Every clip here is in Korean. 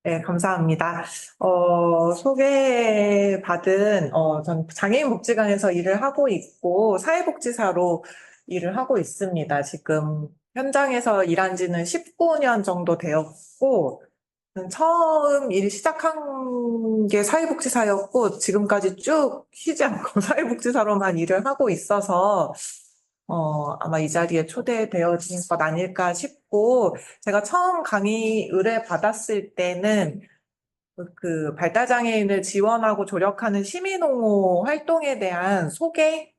네, 감사합니다. 소개받은, 전 장애인복지관에서 일을 하고 있고, 사회복지사로 일을 하고 있습니다. 지금 현장에서 일한 지는 19년 정도 되었고, 처음 일 시작한 게 사회복지사였고, 지금까지 쭉 쉬지 않고 사회복지사로만 일을 하고 있어서, 아마 이 자리에 초대되어진 것 아닐까 싶고, 제가 처음 강의 의뢰받았을 때는 그 발달장애인을 지원하고 조력하는 시민옹호 활동에 대한 소개,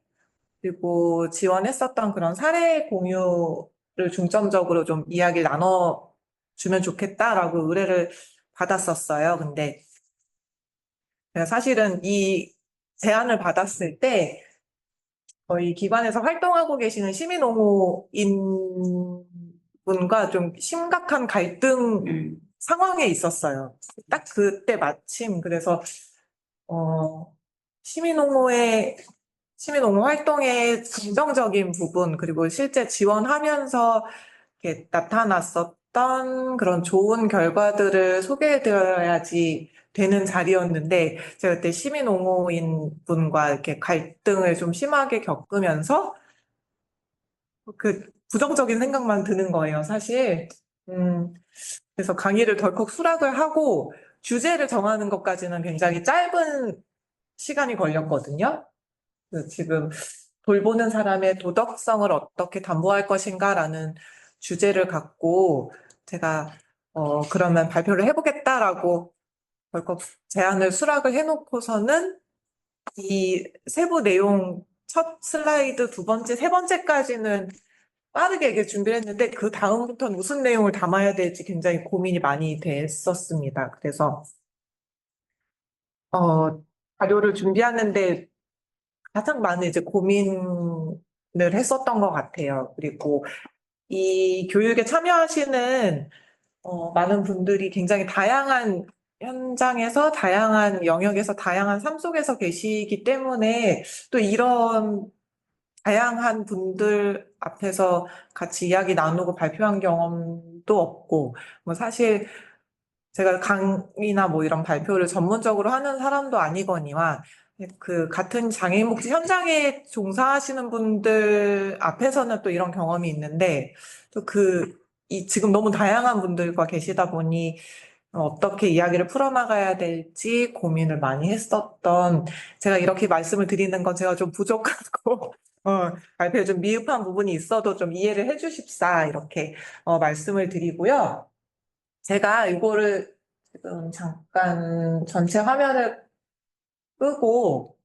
그리고 지원했었던 그런 사례 공유를 중점적으로 좀 이야기를 나눠주면 좋겠다라고 의뢰를 받았었어요. 근데 제가 사실은 이 제안을 받았을 때 저희 기관에서 활동하고 계시는 시민옹호인 분과 좀 심각한 갈등 상황에 있었어요. 딱 그때 마침 그래서 어, 시민옹호의 시민옹호 활동의 긍정적인 부분 그리고 실제 지원하면서 이렇게 나타났었던 그런 좋은 결과들을 소개해드려야지 되는 자리였는데 제가 그때 시민옹호인 분과 이렇게 갈등을 좀 심하게 겪으면서 그 부정적인 생각만 드는 거예요, 사실. 음, 그래서 강의를 덜컥 수락을 하고 주제를 정하는 것까지는 굉장히 짧은 시간이 걸렸거든요. 지금 돌보는 사람의 도덕성을 어떻게 담보할 것인가라는 주제를 갖고 제가 그러면 발표를 해보겠다라고 덜컥 제안을 수락을 해놓고서는 이 세부 내용 첫 슬라이드 두 번째, 세 번째까지는 빠르게 이렇게 준비를 했는데 그 다음부터는 무슨 내용을 담아야 될지 굉장히 고민이 많이 됐었습니다. 그래서 어, 자료를 준비하는데 가장 많은 이제 고민을 했었던 것 같아요. 그리고 이 교육에 참여하시는 많은 분들이 굉장히 다양한 현장에서, 다양한 영역에서, 다양한 삶 속에서 계시기 때문에 또 이런 다양한 분들 앞에서 같이 이야기 나누고 발표한 경험도 없고, 뭐 사실 제가 강의나 뭐 이런 발표를 전문적으로 하는 사람도 아니거니와 그 같은 장애인 복지 현장에 종사하시는 분들 앞에서는 또 이런 경험이 있는데 또 이 지금 너무 다양한 분들과 계시다 보니 어떻게 이야기를 풀어나가야 될지 고민을 많이 했었던 제가 이렇게 말씀을 드리는 건 제가 좀 부족하고 발표에 좀 미흡한 부분이 있어도 좀 이해를 해주십사 이렇게 말씀을 드리고요. 제가 이거를 지금 잠깐 전체 화면을 끄고,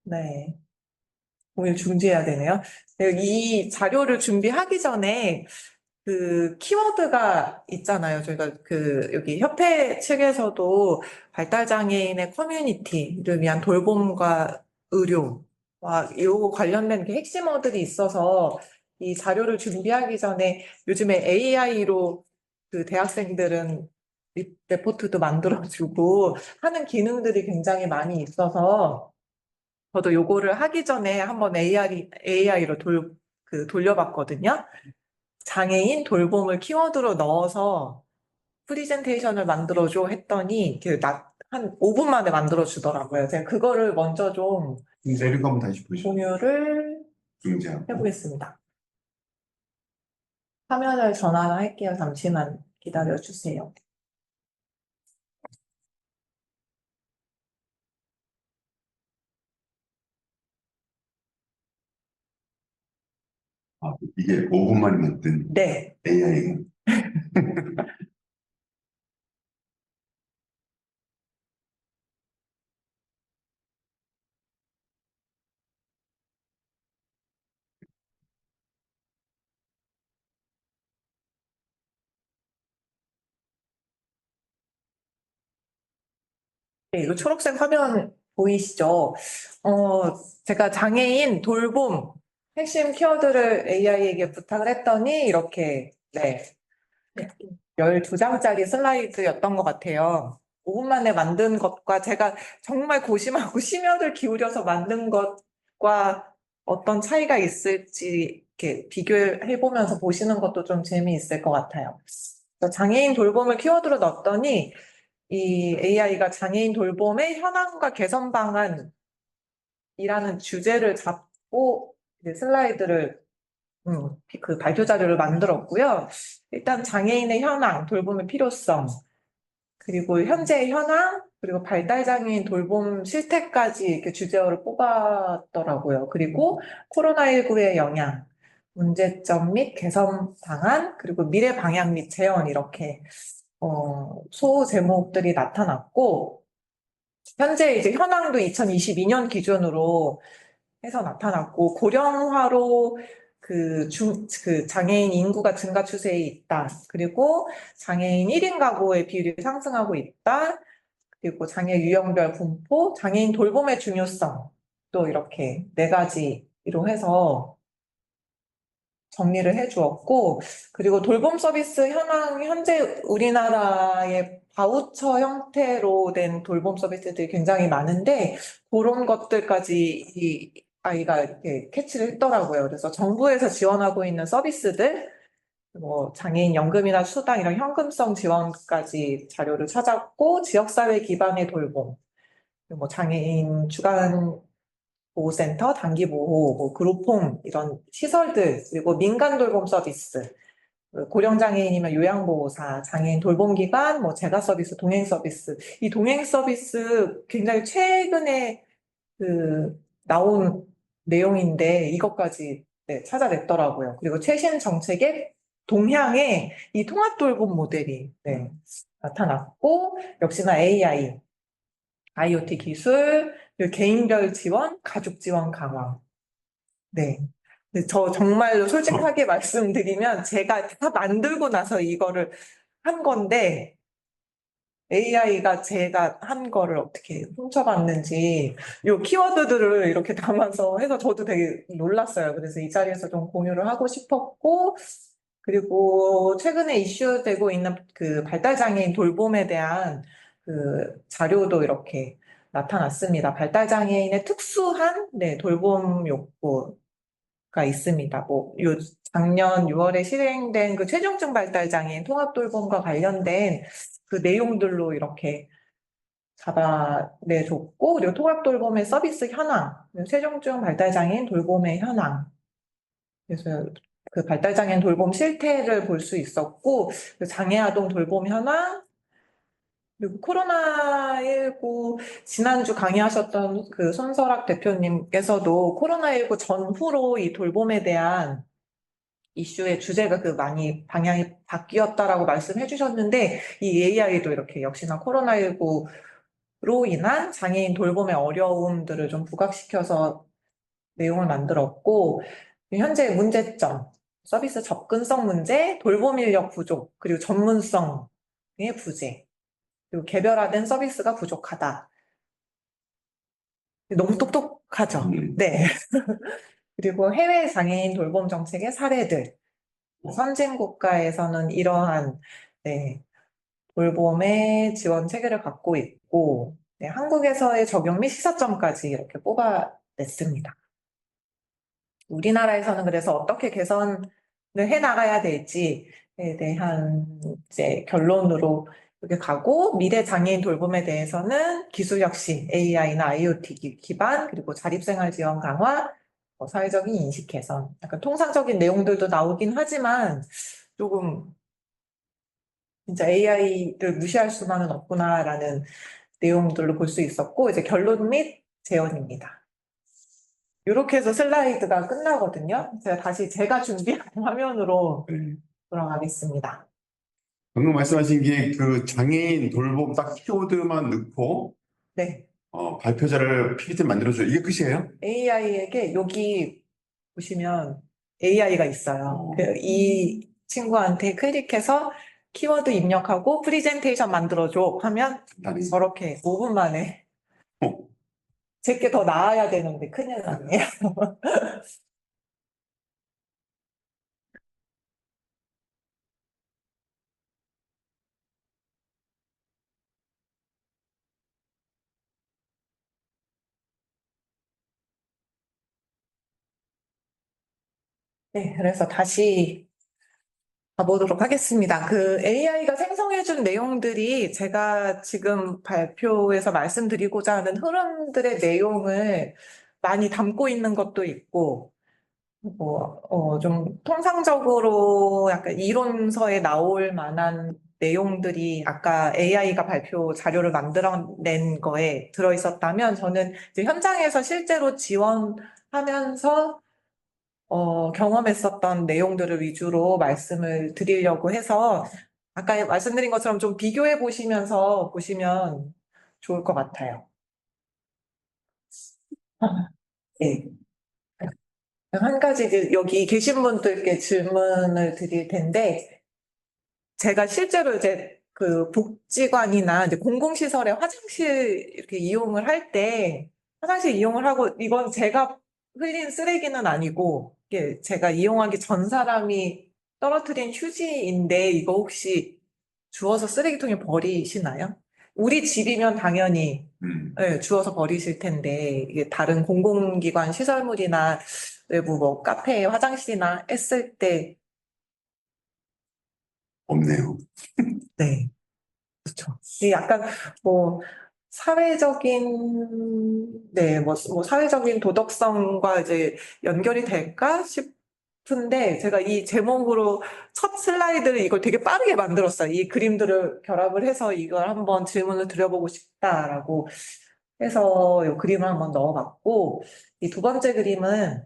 네, 공유 중지해야 되네요. 네, 이 자료를 준비하기 전에 그 키워드가 있잖아요. 저희가 여기 협회 측에서도 발달장애인의 커뮤니티를 위한 돌봄과 의료와 요 관련된 그 핵심어들이 있어서 이 자료를 준비하기 전에 요즘에 AI로 그 대학생들은 레포트도 만들어주고 하는 기능들이 굉장히 많이 있어서 저도 요거를 하기 전에 한번 AI로 돌려봤거든요. 장애인 돌봄을 키워드로 넣어서 프리젠테이션을 만들어줘 했더니 한 5분 만에 만들어주더라고요. 제가 그거를 먼저 좀 내린 거 한번 다시 보시죠. 공유를 중지하고. 해보겠습니다. 화면을 전환할게요. 잠시만 기다려주세요. 아, 이게 5분 만에 만든 네. AI가. 네, 이거 초록색 화면 보이시죠? 제가 장애인 돌봄 핵심 키워드를 AI에게 부탁을 했더니 이렇게, 네, 12장짜리 슬라이드였던 것 같아요. 5분 만에 만든 것과 제가 정말 고심하고 심혈을 기울여서 만든 것과 어떤 차이가 있을지 이렇게 비교해 보면서 보시는 것도 좀 재미있을 것 같아요. 그래서 장애인 돌봄을 키워드로 넣었더니 이 AI가 장애인 돌봄의 현황과 개선 방안이라는 주제를 잡고 이제 슬라이드를 그 발표 자료를 만들었고요. 일단 장애인의 현황, 돌봄의 필요성, 그리고 현재의 현황, 그리고 발달장애인 돌봄 실태까지 이렇게 주제어를 뽑았더라고요. 그리고 코로나19의 영향, 문제점 및 개선 방안, 그리고 미래 방향 및 재원 이렇게 소 제목들이 나타났고, 현재 이제 현황도 2022년 기준으로 해서 나타났고, 고령화로 그 장애인 인구가 증가 추세에 있다. 그리고 장애인 1인 가구의 비율이 상승하고 있다. 그리고 장애 유형별 분포, 장애인 돌봄의 중요성. 또 이렇게 네 가지로 해서 정리를 해 주었고, 그리고 돌봄 서비스 현황, 현재 우리나라의 바우처 형태로 된 돌봄 서비스들이 굉장히 많은데, 그런 것들까지 이 아이가 이렇게 캐치를 했더라고요. 그래서 정부에서 지원하고 있는 서비스들, 뭐 장애인 연금이나 수당 이런 현금성 지원까지 자료를 찾았고, 지역사회 기반의 돌봄, 뭐 장애인 주간 보호센터, 단기보호, 뭐 그룹홈 이런 시설들, 그리고 민간 돌봄 서비스, 그 고령장애인이면 요양보호사, 장애인 돌봄기관, 뭐 재가 서비스, 동행 서비스. 이 동행 서비스 굉장히 최근에 나온 내용인데 이것까지 네, 찾아냈더라고요. 그리고 최신 정책의 동향에 이 통합 돌봄 모델이 네, 나타났고 역시나 AI, IoT 기술, 그리고 개인별 지원, 가족 지원 강화. 네. 근데 저 정말로 솔직하게 말씀드리면 제가 다 만들고 나서 이거를 한 건데 AI가 제가 한 거를 어떻게 훔쳐봤는지 요 키워드들을 이렇게 담아서 해서 저도 되게 놀랐어요. 그래서 이 자리에서 좀 공유를 하고 싶었고 그리고 최근에 이슈되고 있는 그 발달장애인 돌봄에 대한 그 자료도 이렇게 나타났습니다. 발달장애인의 특수한 네, 돌봄 욕구가 있습니다. 작년 6월에 실행된 그 최종증 발달장애인 통합돌봄과 관련된 그 내용들로 이렇게 잡아내줬고, 그리고 통합돌봄의 서비스 현황, 그리고 최종증 발달장애인 돌봄의 현황. 그래서 그 발달장애인 돌봄 실태를 볼 수 있었고, 그 장애아동 돌봄 현황, 그리고 코로나19 지난주 강의하셨던 그 손설학 대표님께서도 코로나19 전후로 이 돌봄에 대한 이슈의 주제가 많이 방향이 바뀌었다라고 말씀해 주셨는데, 이 AI도 이렇게 역시나 코로나19로 인한 장애인 돌봄의 어려움들을 좀 부각시켜서 내용을 만들었고, 현재 문제점, 서비스 접근성 문제, 돌봄 인력 부족, 그리고 전문성의 부재, 그리고 개별화된 서비스가 부족하다. 너무 똑똑하죠? 네. 그리고 해외 장애인 돌봄 정책의 사례들. 선진 국가에서는 이러한 네, 돌봄의 지원 체계를 갖고 있고 네, 한국에서의 적용 및 시사점까지 이렇게 뽑아냈습니다. 우리나라에서는 그래서 어떻게 개선을 해 나가야 될지에 대한 이제 결론으로 이렇게 가고 미래 장애인 돌봄에 대해서는 기술 혁신, AI나 IoT 기반 그리고 자립생활 지원 강화, 사회적인 인식 개선, 약간 통상적인 내용들도 나오긴 하지만 조금 진짜 AI를 무시할 수만은 없구나라는 내용들로 볼 수 있었고 이제 결론 및 제언입니다. 이렇게 해서 슬라이드가 끝나거든요. 제가 준비한 화면으로 돌아가겠습니다. 방금 말씀하신 게 그 장애인 돌봄 딱 키워드만 넣고 네. 발표자를 PPT 만들어줘요. 이게 끝이에요? AI에게 여기 보시면 AI가 있어요. 이 친구한테 클릭해서 키워드 입력하고 프리젠테이션 만들어줘 하면 간단히. 저렇게 5분 만에 어, 제게 더 나아야 되는데 큰일 났네요. 네, 그래서 다시 가보도록 하겠습니다. 그 AI가 생성해준 내용들이 제가 지금 발표에서 말씀드리고자 하는 흐름들의 내용을 많이 담고 있는 것도 있고, 좀 통상적으로 약간 이론서에 나올 만한 내용들이 아까 AI가 발표 자료를 만들어낸 거에 들어있었다면 저는 이제 현장에서 실제로 지원하면서 경험했었던 내용들을 위주로 말씀을 드리려고 해서 아까 말씀드린 것처럼 좀 비교해 보시면서 보시면 좋을 것 같아요. 네. 한 가지 여기 계신 분들께 질문을 드릴 텐데 제가 실제로 이제 그 복지관이나 이제 공공시설의 화장실 이렇게 이용을 할 때 화장실 이용을 하고 이건 제가 흘린 쓰레기는 아니고 이게 제가 이용하기 전 사람이 떨어뜨린 휴지인데 이거 혹시 주워서 쓰레기통에 버리시나요? 우리 집이면 당연히 네, 주워서 버리실 텐데 이게 다른 공공기관 시설물이나 외부 뭐 카페, 화장실이나 했을 때 없네요. 네. 그렇죠. 이게 약간 뭐 뭐 사회적인 도덕성과 이제 연결이 될까 싶은데 제가 이 제목으로 첫 슬라이드를 이걸 되게 빠르게 만들었어요. 이 그림들을 결합을 해서 이걸 한번 질문을 드려보고 싶다라고 해서 이 그림을 한번 넣어봤고 이 두 번째 그림은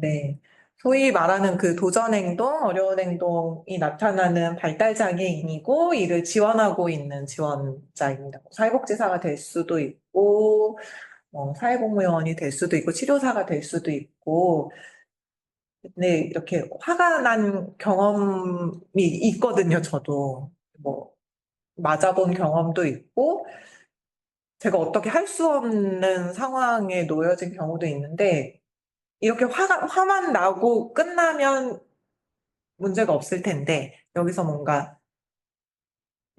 네. 소위 말하는 그 도전 행동, 어려운 행동이 나타나는 발달 장애인이고 이를 지원하고 있는 지원자입니다. 사회복지사가 될 수도 있고, 사회복무요원이 될 수도 있고, 치료사가 될 수도 있고, 근데 이렇게 화가 난 경험이 있거든요, 저도. 뭐, 맞아본 경험도 있고, 제가 어떻게 할 수 없는 상황에 놓여진 경우도 있는데, 이렇게 화만 나고 끝나면 문제가 없을 텐데, 여기서 뭔가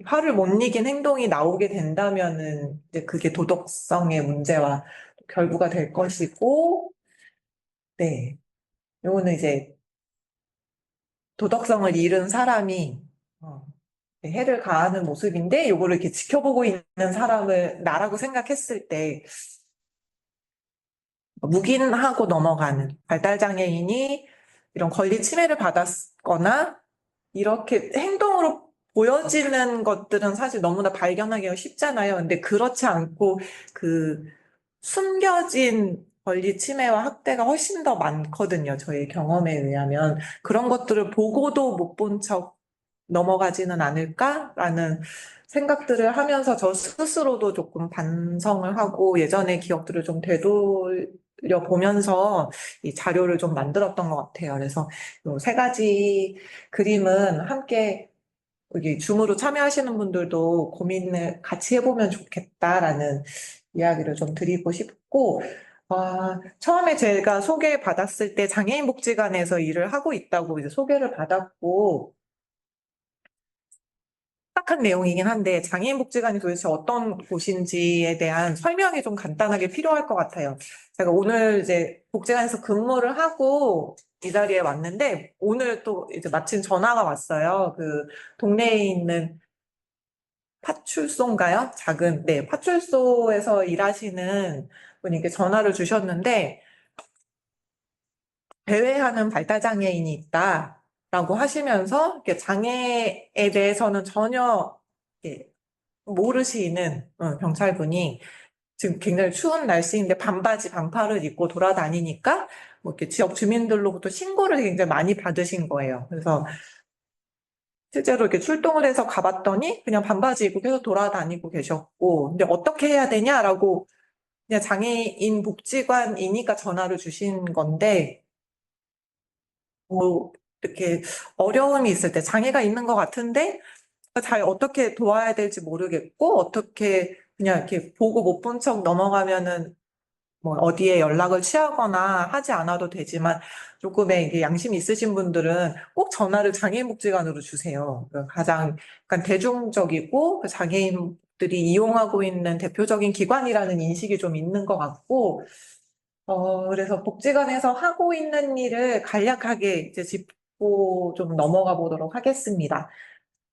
화를 못 이긴 행동이 나오게 된다면은, 이제 그게 도덕성의 문제와 결부가 될 것이고, 네. 요거는 이제 도덕성을 잃은 사람이, 어, 해를 가하는 모습인데, 요거를 이렇게 지켜보고 있는 사람을 나라고 생각했을 때, 묵인하고 넘어가는 발달장애인이 이런 권리 침해를 받았거나 이렇게 행동으로 보여지는 것들은 사실 너무나 발견하기가 쉽잖아요. 근데 그렇지 않고 그 숨겨진 권리 침해와 학대가 훨씬 더 많거든요. 저희 경험에 의하면. 그런 것들을 보고도 못 본 척 넘어가지는 않을까라는 생각들을 하면서 저 스스로도 조금 반성을 하고 예전의 기억들을 좀 되돌려 보면서 이 자료를 좀 만들었던 것 같아요. 그래서 이 세 가지 그림은 함께 여기 줌으로 참여하시는 분들도 고민을 같이 해보면 좋겠다라는 이야기를 좀 드리고 싶고, 처음에 제가 소개받았을 때 장애인 복지관에서 일을 하고 있다고 이제 소개를 받았고, 딱한 내용이긴 한데 장애인 복지관이 도대체 어떤 곳인지에 대한 설명이 좀 간단하게 필요할 것 같아요. 제가 오늘 이제 복지관에서 근무를 하고 이 자리에 왔는데 오늘 또 이제 마침 전화가 왔어요. 그 동네에 있는 파출소인가요? 네, 파출소에서 일하시는 분이 이렇게 전화를 주셨는데 배회하는 발달장애인이 있다라고 하시면서 이렇게 장애에 대해서는 전혀 이렇게 모르시는 경찰분이 지금 굉장히 추운 날씨인데 반바지 반팔을 입고 돌아다니니까 뭐 이렇게 지역 주민들로부터 신고를 굉장히 많이 받으신 거예요. 그래서 실제로 이렇게 출동을 해서 가봤더니 그냥 반바지 입고 계속 돌아다니고 계셨고, 근데 어떻게 해야 되냐라고 그냥 장애인 복지관이니까 전화를 주신 건데, 뭐 이렇게 어려움이 있을 때 장애가 있는 것 같은데 잘 어떻게 도와야 될지 모르겠고 어떻게 그냥 이렇게 보고 못 본 척 넘어가면은 뭐 어디에 연락을 취하거나 하지 않아도 되지만 조금의 이게 양심이 있으신 분들은 꼭 전화를 장애인복지관으로 주세요. 가장 약간 대중적이고 그 장애인들이 이용하고 있는 대표적인 기관이라는 인식이 좀 있는 것 같고 그래서 복지관에서 하고 있는 일을 간략하게 이제 짚고 좀 넘어가 보도록 하겠습니다.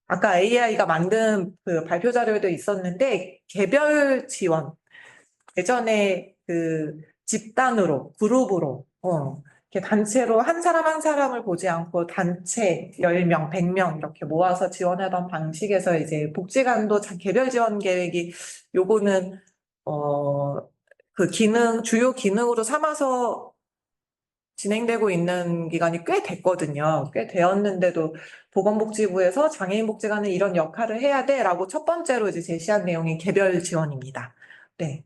아까 AI가 만든 그 발표 자료에도 있었는데, 개별 지원. 예전에 그 집단으로, 그룹으로, 이렇게 단체로 한 사람 한 사람을 보지 않고 단체 10명, 100명 이렇게 모아서 지원하던 방식에서 이제 복지관도 개별 지원 계획이 요거는, 그 주요 기능으로 삼아서 진행되고 있는 기간이 꽤 됐거든요. 꽤 되었는데도 보건복지부에서 장애인 복지관은 이런 역할을 해야 돼라고 첫 번째로 이제 제시한 내용이 개별 지원입니다. 네.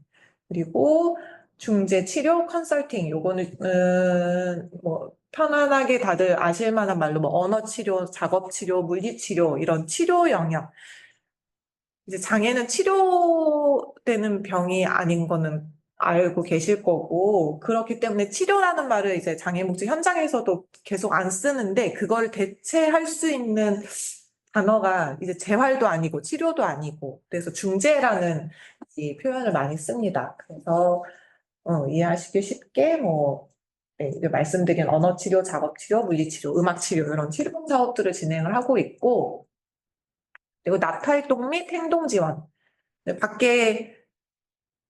그리고 중재 치료 컨설팅 요거는 뭐 편안하게 다들 아실 만한 말로 뭐 언어 치료, 작업 치료, 물리 치료 이런 치료 영역. 이제 장애는 치료되는 병이 아닌 거는 알고 계실 거고, 그렇기 때문에 치료라는 말을 이제 장애인복지 현장에서도 계속 안 쓰는데, 그걸 대체할 수 있는 단어가 이제 재활도 아니고, 치료도 아니고, 그래서 중재라는 이 표현을 많이 씁니다. 그래서, 이해하시기 쉽게, 네, 이제 말씀드린 언어 치료, 작업 치료, 물리 치료, 음악 치료, 이런 치료 사업들을 진행을 하고 있고, 그리고 나팔동 및 행동 지원. 네, 밖에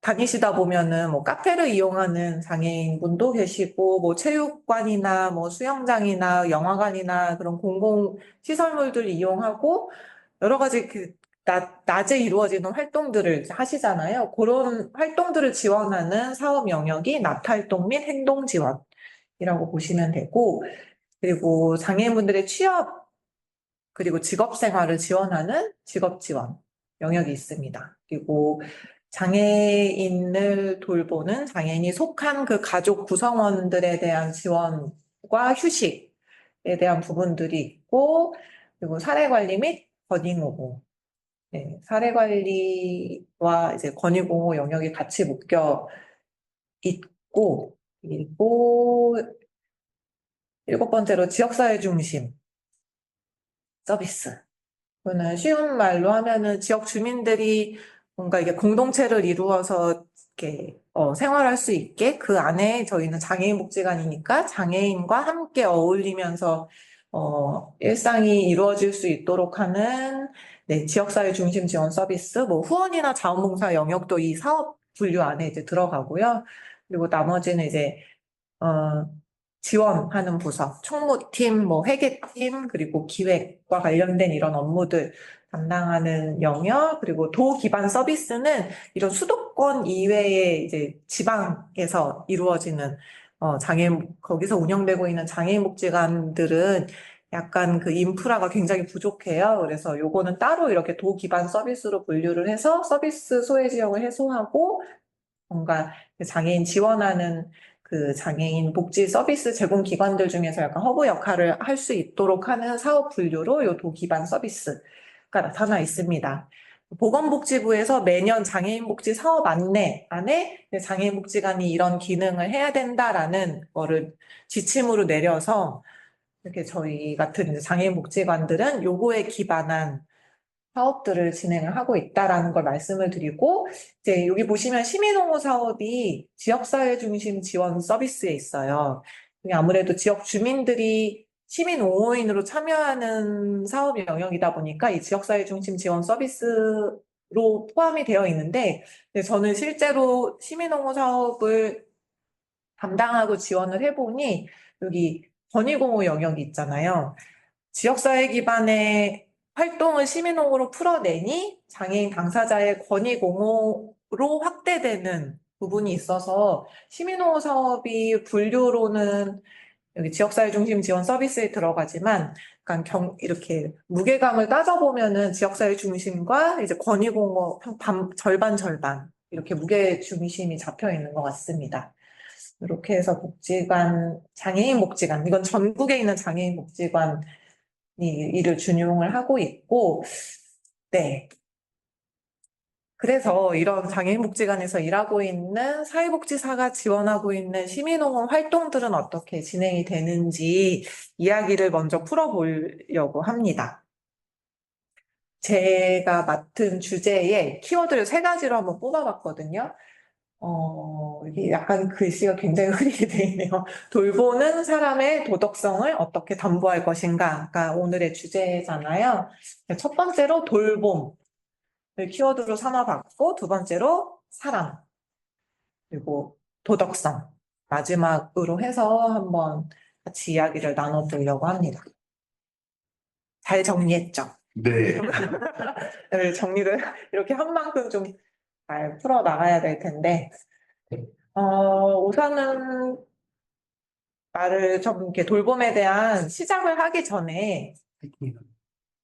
다니시다 보면은 뭐 카페를 이용하는 장애인분도 계시고 뭐 체육관이나 뭐 수영장이나 영화관이나 그런 공공 시설물들 이용하고 여러 가지 낮에 이루어지는 활동들을 하시잖아요. 그런 활동들을 지원하는 사업 영역이 나팔동 및 행동 지원이라고 보시면 되고, 그리고 장애인분들의 취업 그리고 직업 생활을 지원하는 직업 지원 영역이 있습니다. 그리고 장애인을 돌보는 장애인이 속한 그 가족 구성원들에 대한 지원과 휴식에 대한 부분들이 있고, 그리고 사례관리 및 권익보호. 네, 사례관리와 이제 권익보호 영역이 같이 묶여 있고, 그리고 일곱 번째로 지역사회 중심 서비스. 그거는 쉬운 말로 하면은 지역 주민들이 뭔가 이게 공동체를 이루어서 이렇게 생활할 수 있게 그 안에 저희는 장애인 복지관이니까 장애인과 함께 어울리면서 일상이 이루어질 수 있도록 하는 네, 지역사회 중심 지원 서비스, 뭐 후원이나 자원봉사 영역도 이 사업 분류 안에 이제 들어가고요. 그리고 나머지는 이제 어, 지원하는 부서, 총무팀, 뭐 회계팀, 그리고 기획과 관련된 이런 업무들 담당하는 영역, 그리고 도 기반 서비스는 이런 수도권 이외에 이제 지방에서 이루어지는 거기서 운영되고 있는 장애인 복지관들은 약간 그 인프라가 굉장히 부족해요. 그래서 요거는 따로 이렇게 도 기반 서비스로 분류를 해서 서비스 소외 지역을 해소하고 뭔가 그 장애인 지원하는 그 장애인 복지 서비스 제공 기관들 중에서 약간 허브 역할을 할 수 있도록 하는 사업 분류로 요 도 기반 서비스가 나타나 있습니다. 보건복지부에서 매년 장애인 복지 사업 안내 안에 장애인 복지관이 이런 기능을 해야 된다라는 거를 지침으로 내려서 이렇게 저희 같은 이제 장애인 복지관들은 요거에 기반한 사업들을 진행을 하고 있다라는 걸 말씀을 드리고, 이제 여기 보시면 시민옹호 사업이 지역사회 중심 지원 서비스에 있어요. 이게 아무래도 지역 주민들이 시민옹호인으로 참여하는 사업 영역이다 보니까 이 지역사회 중심 지원 서비스로 포함이 되어 있는데, 저는 실제로 시민옹호 사업을 담당하고 지원을 해보니, 여기 권익옹호 영역이 있잖아요. 지역사회 기반의 활동을 시민옹호로 풀어내니 장애인 당사자의 권익 옹호로 확대되는 부분이 있어서 시민옹호 사업이 분류로는 여기 지역사회 중심 지원 서비스에 들어가지만 약간 이렇게 무게감을 따져보면은 지역사회 중심과 이제 권익 옹호 절반 절반 이렇게 무게 중심이 잡혀 있는 것 같습니다. 이렇게 해서 복지관, 장애인 복지관, 이건 전국에 있는 장애인 복지관 이 일을 준용을 하고 있고, 네. 그래서 이런 장애인복지관에서 일하고 있는 사회복지사가 지원하고 있는 시민옹호 활동들은 어떻게 진행이 되는지 이야기를 먼저 풀어보려고 합니다. 제가 맡은 주제에 키워드를 세 가지로 한번 뽑아봤거든요. 이게 약간 글씨가 굉장히 흐리게 돼 있네요. 돌보는 사람의 도덕성을 어떻게 담보할 것인가가 오늘의 주제잖아요. 첫 번째로 돌봄을 키워드로 삼아봤고, 두 번째로 사람, 그리고 도덕성. 마지막으로 해서 한번 같이 이야기를 나눠보려고 합니다. 잘 정리했죠? 네. 네, 정리를 이렇게 한 만큼 좀 잘 풀어 나가야 될 텐데, 우선은 말을 좀 이렇게 돌봄에 대한 시작을 하기 전에,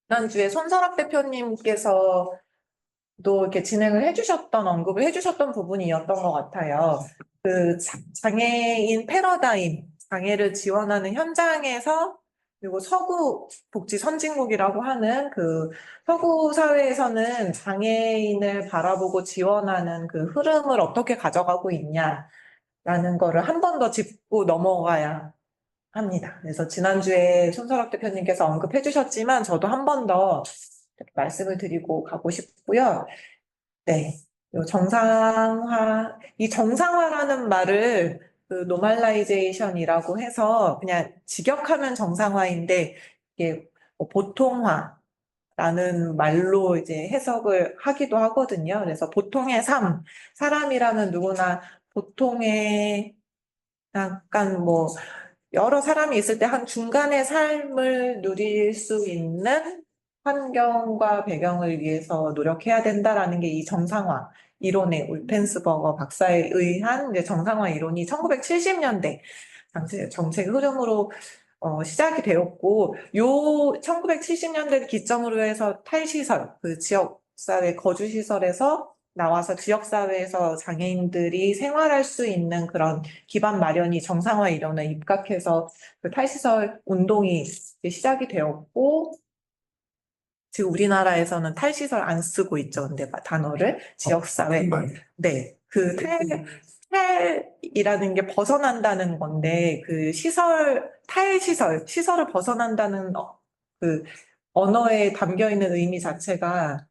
지난주에 손설학 대표님께서도 이렇게 진행을 해주셨던, 언급을 해주셨던 부분이었던 것 같아요. 그 장애인 패러다임, 장애를 지원하는 현장에서, 그리고 서구 복지 선진국이라고 하는 그 서구 사회에서는 장애인을 바라보고 지원하는 그 흐름을 어떻게 가져가고 있냐라는 거를 한 번 더 짚고 넘어가야 합니다. 그래서 지난주에 손설학 대표님께서 언급해 주셨지만 저도 한 번 더 말씀을 드리고 가고 싶고요. 네. 이 정상화라는 말을 그 노멀라이제이션이라고 해서 그냥 직역하면 정상화인데 이게 뭐 보통화라는 말로 이제 해석을 하기도 하거든요. 그래서 보통의 삶, 사람이라면 누구나 보통의 약간 뭐 여러 사람이 있을 때 한 중간의 삶을 누릴 수 있는 환경과 배경을 위해서 노력해야 된다라는 게 이 정상화 이론의 울펜스버거 박사에 의한 이제 정상화 이론이 1970년대 정책 흐름으로 시작이 되었고, 요 1970년대를 기점으로 해서 탈시설, 그 지역사회 거주시설에서 나와서 지역사회에서 장애인들이 생활할 수 있는 그런 기반 마련이 정상화 이론에 입각해서 그 탈시설 운동이 이제 시작이 되었고, 지금 우리나라에서는 탈시설 안 쓰고 있죠. 근데 단어를 지역사회. 네. 탈이라는 게 벗어난다는 건데, 시설을 벗어난다는 그 언어에 담겨 있는 의미 자체가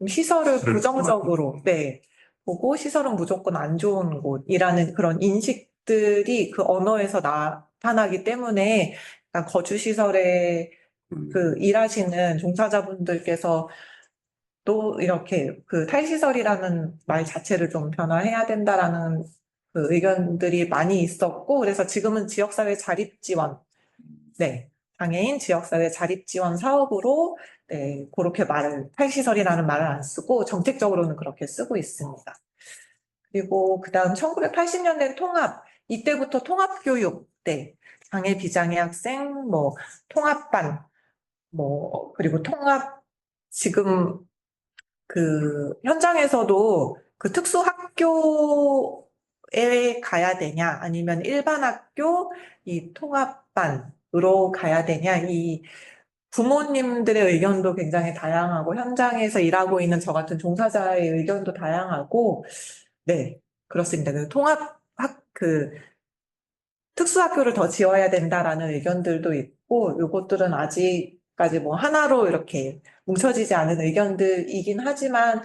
시설을 부정적으로, 네, 보고 시설은 무조건 안 좋은 곳이라는 그런 인식들이 그 언어에서 나타나기 때문에 약간 거주시설에 그 일하시는 종사자분들께서 또 이렇게 그 탈시설이라는 말 자체를 좀 변화해야 된다라는 그 의견들이 많이 있었고, 그래서 지금은 지역사회 자립지원, 네, 장애인 지역사회 자립지원 사업으로, 네, 그렇게 탈시설이라는 말을 안 쓰고 정책적으로는 그렇게 쓰고 있습니다. 그리고 그 다음 1980년대 통합, 이때부터 통합교육, 네, 장애 비장애 학생, 뭐, 통합반, 뭐, 그리고 지금 그 현장에서도 그 특수학교에 가야 되냐, 아니면 일반 학교, 이 통합반으로 가야 되냐, 이 부모님들의 의견도 굉장히 다양하고, 현장에서 일하고 있는 저 같은 종사자의 의견도 다양하고, 네, 그렇습니다. 특수학교를 더 지어야 된다라는 의견들도 있고, 요것들은 아직까지 뭐 하나로 이렇게 뭉쳐지지 않은 의견들이긴 하지만,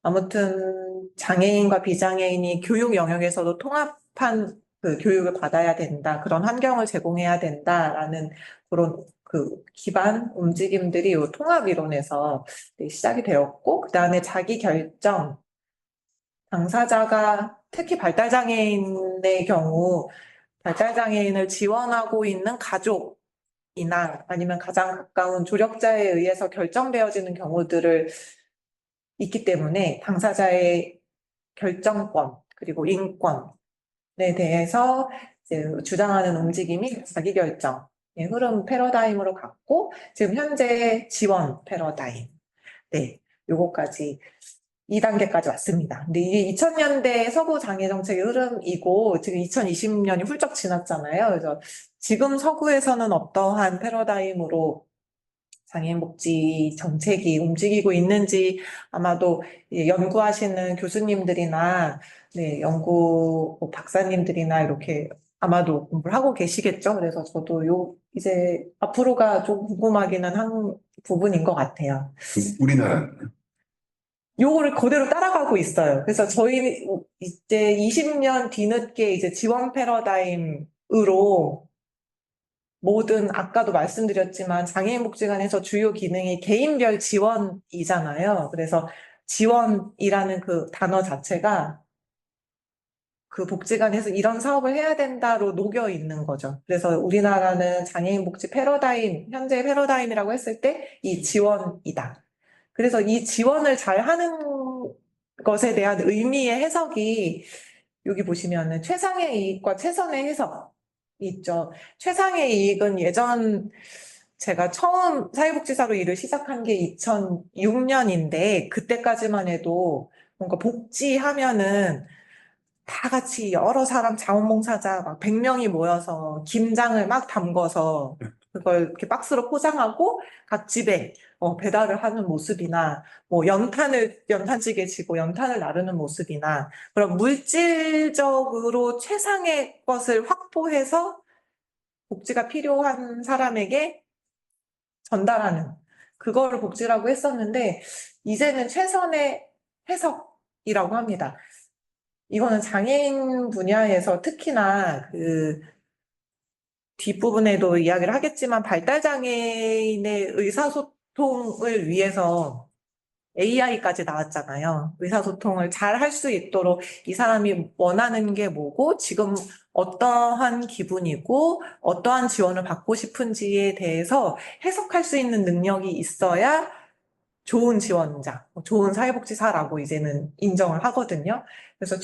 아무튼 장애인과 비장애인이 교육 영역에서도 통합한 그 교육을 받아야 된다. 그런 환경을 제공해야 된다라는 그런 그 기반 움직임들이 이 통합 이론에서 시작이 되었고, 그 다음에 자기 결정, 당사자가 특히 발달장애인의 경우 발달장애인을 지원하고 있는 가족이나 아니면 가장 가까운 조력자에 의해서 결정되어지는 경우들을 있기 때문에 당사자의 결정권 그리고 인권에 대해서 이제 주장하는 움직임이 자기결정의 흐름 패러다임으로 갔고, 지금 현재 지원 패러다임, 네, 요거까지 2단계까지 왔습니다. 근데 이게 2000년대 서구 장애 정책의 흐름이고 지금 2020년이 훌쩍 지났잖아요. 그래서 지금 서구에서는 어떠한 패러다임으로 장애인 복지 정책이 움직이고 있는지 아마도 연구하시는 교수님들이나 네, 연구 박사님들이나 이렇게 아마도 공부를 하고 계시겠죠. 그래서 저도 이제 앞으로가 좀 궁금하기는 한 부분인 것 같아요. 우리나라 요거를 그대로 따라가고 있어요. 그래서 저희 이제 20년 뒤늦게 이제 지원 패러다임으로 모든 아까도 말씀드렸지만 장애인 복지관에서 주요 기능이 개인별 지원이잖아요. 그래서 지원이라는 그 단어 자체가 그 복지관에서 이런 사업을 해야 된다로 녹여 있는 거죠. 그래서 우리나라는 장애인 복지 패러다임, 현재 패러다임이라고 했을 때 이 지원이다. 그래서 이 지원을 잘 하는 것에 대한 의미의 해석이 여기 보시면은 최상의 이익과 최선의 해석이 있죠. 최상의 이익은 예전 제가 처음 사회복지사로 일을 시작한 게 2006년인데 그때까지만 해도 뭔가 복지하면은 다 같이 여러 사람 자원봉사자 막 100명이 모여서 김장을 막 담궈서 그걸 이렇게 박스로 포장하고 각 집에 배달을 하는 모습이나 뭐 연탄찌개 지고 연탄을 나르는 모습이나 그런 물질적으로 최상의 것을 확보해서 복지가 필요한 사람에게 전달하는 그거를 복지라고 했었는데 이제는 최선의 해석이라고 합니다. 이거는 장애인 분야에서 특히나 그 뒷부분에도 이야기를 하겠지만 발달장애인의 의사소통을 위해서 AI까지 나왔잖아요. 의사소통을 잘 할 수 있도록 이 사람이 원하는 게 뭐고 지금 어떠한 기분이고 어떠한 지원을 받고 싶은지에 대해서 해석할 수 있는 능력이 있어야 좋은 지원자, 좋은 사회복지사라고 이제는 인정을 하거든요. 그래서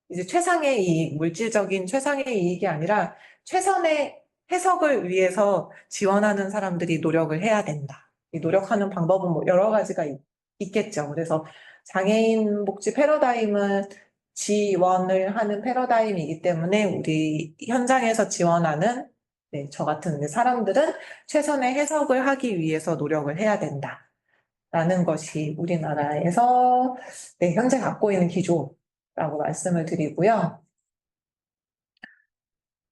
이제 최상의 이익, 물질적인 최상의 이익이 아니라 최선의 해석을 위해서 지원하는 사람들이 노력을 해야 된다. 이 노력하는 방법은 뭐 여러 가지가 있겠죠. 그래서 장애인 복지 패러다임은 지원을 하는 패러다임이기 때문에 우리 현장에서 지원하는 저 같은 사람들은 최선의 해석을 하기 위해서 노력을 해야 된다. 라는 것이 우리나라에서 현재 갖고 있는 기조라고 말씀을 드리고요.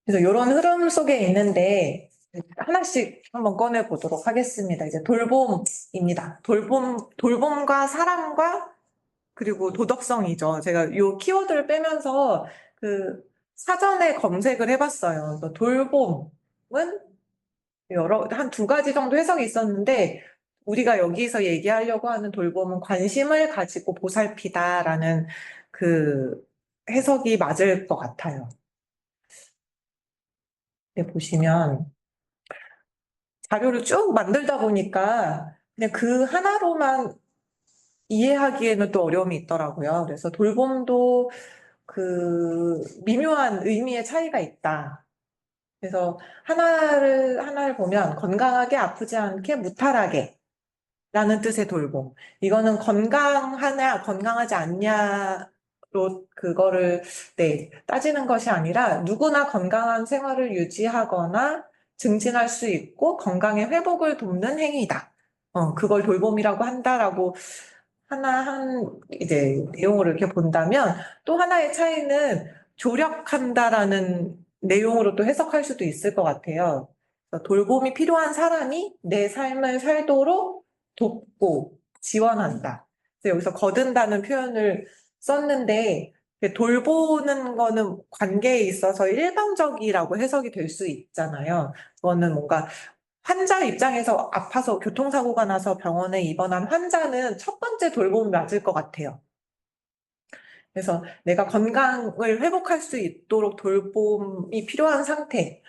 그래서 이런 흐름 속에 있는데 하나씩 한번 꺼내 보도록 하겠습니다. 이제 돌봄입니다. 돌봄과 사랑과 그리고 도덕성이죠. 제가 이 키워드를 빼면서 그 사전에 검색을 해봤어요. 그래서 돌봄은 한 두 가지 정도 해석이 있었는데 우리가 여기서 얘기하려고 하는 돌봄은 관심을 가지고 보살피다라는 그 해석이 맞을 것 같아요. 네, 보시면 자료를 쭉 만들다 보니까 그냥 그 하나로만 이해하기에는 또 어려움이 있더라고요. 그래서 돌봄도 그 미묘한 의미의 차이가 있다. 그래서 하나를 보면 건강하게 아프지 않게 무탈하게 라는 뜻의 돌봄. 이거는 건강하냐, 건강하지 않냐로 그거를, 따지는 것이 아니라 누구나 건강한 생활을 유지하거나 증진할 수 있고 건강의 회복을 돕는 행위다. 그걸 돌봄이라고 한다라고 이제 내용을 이렇게 본다면 또 하나의 차이는 조력한다라는 내용으로 또 해석할 수도 있을 것 같아요. 그래서 돌봄이 필요한 사람이 내 삶을 살도록 돕고 지원한다. 그래서 여기서 거둔다는 표현을 썼는데 돌보는 거는 관계에 있어서 일방적이라고 해석이 될 수 있잖아요. 그거는 뭔가 환자 입장에서 아파서 교통사고가 나서 병원에 입원한 환자는 첫 번째 돌봄이 맞을 것 같아요. 그래서 내가 건강을 회복할 수 있도록 돌봄이 필요한 상태,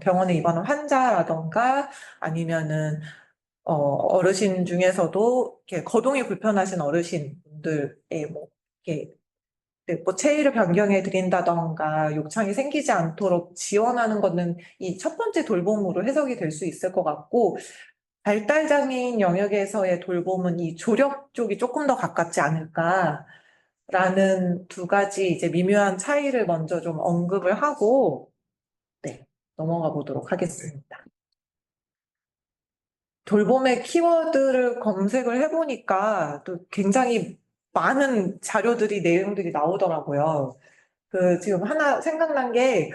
병원에 입원한 환자라던가 아니면은 어르신 중에서도 이렇게 거동이 불편하신 어르신분들의 뭐 이렇게 뭐 체위를 변경해 드린다던가 욕창이 생기지 않도록 지원하는 거는 이 첫 번째 돌봄으로 해석이 될 수 있을 것 같고 발달장애인 영역에서의 돌봄은 이 조력 쪽이 조금 더 가깝지 않을까라는 두 가지 이제 미묘한 차이를 먼저 좀 언급을 하고 넘어가 보도록 하겠습니다. 돌봄의 키워드를 검색을 해보니까 또 굉장히 많은 자료들이, 내용들이 나오더라고요. 지금 하나 생각난 게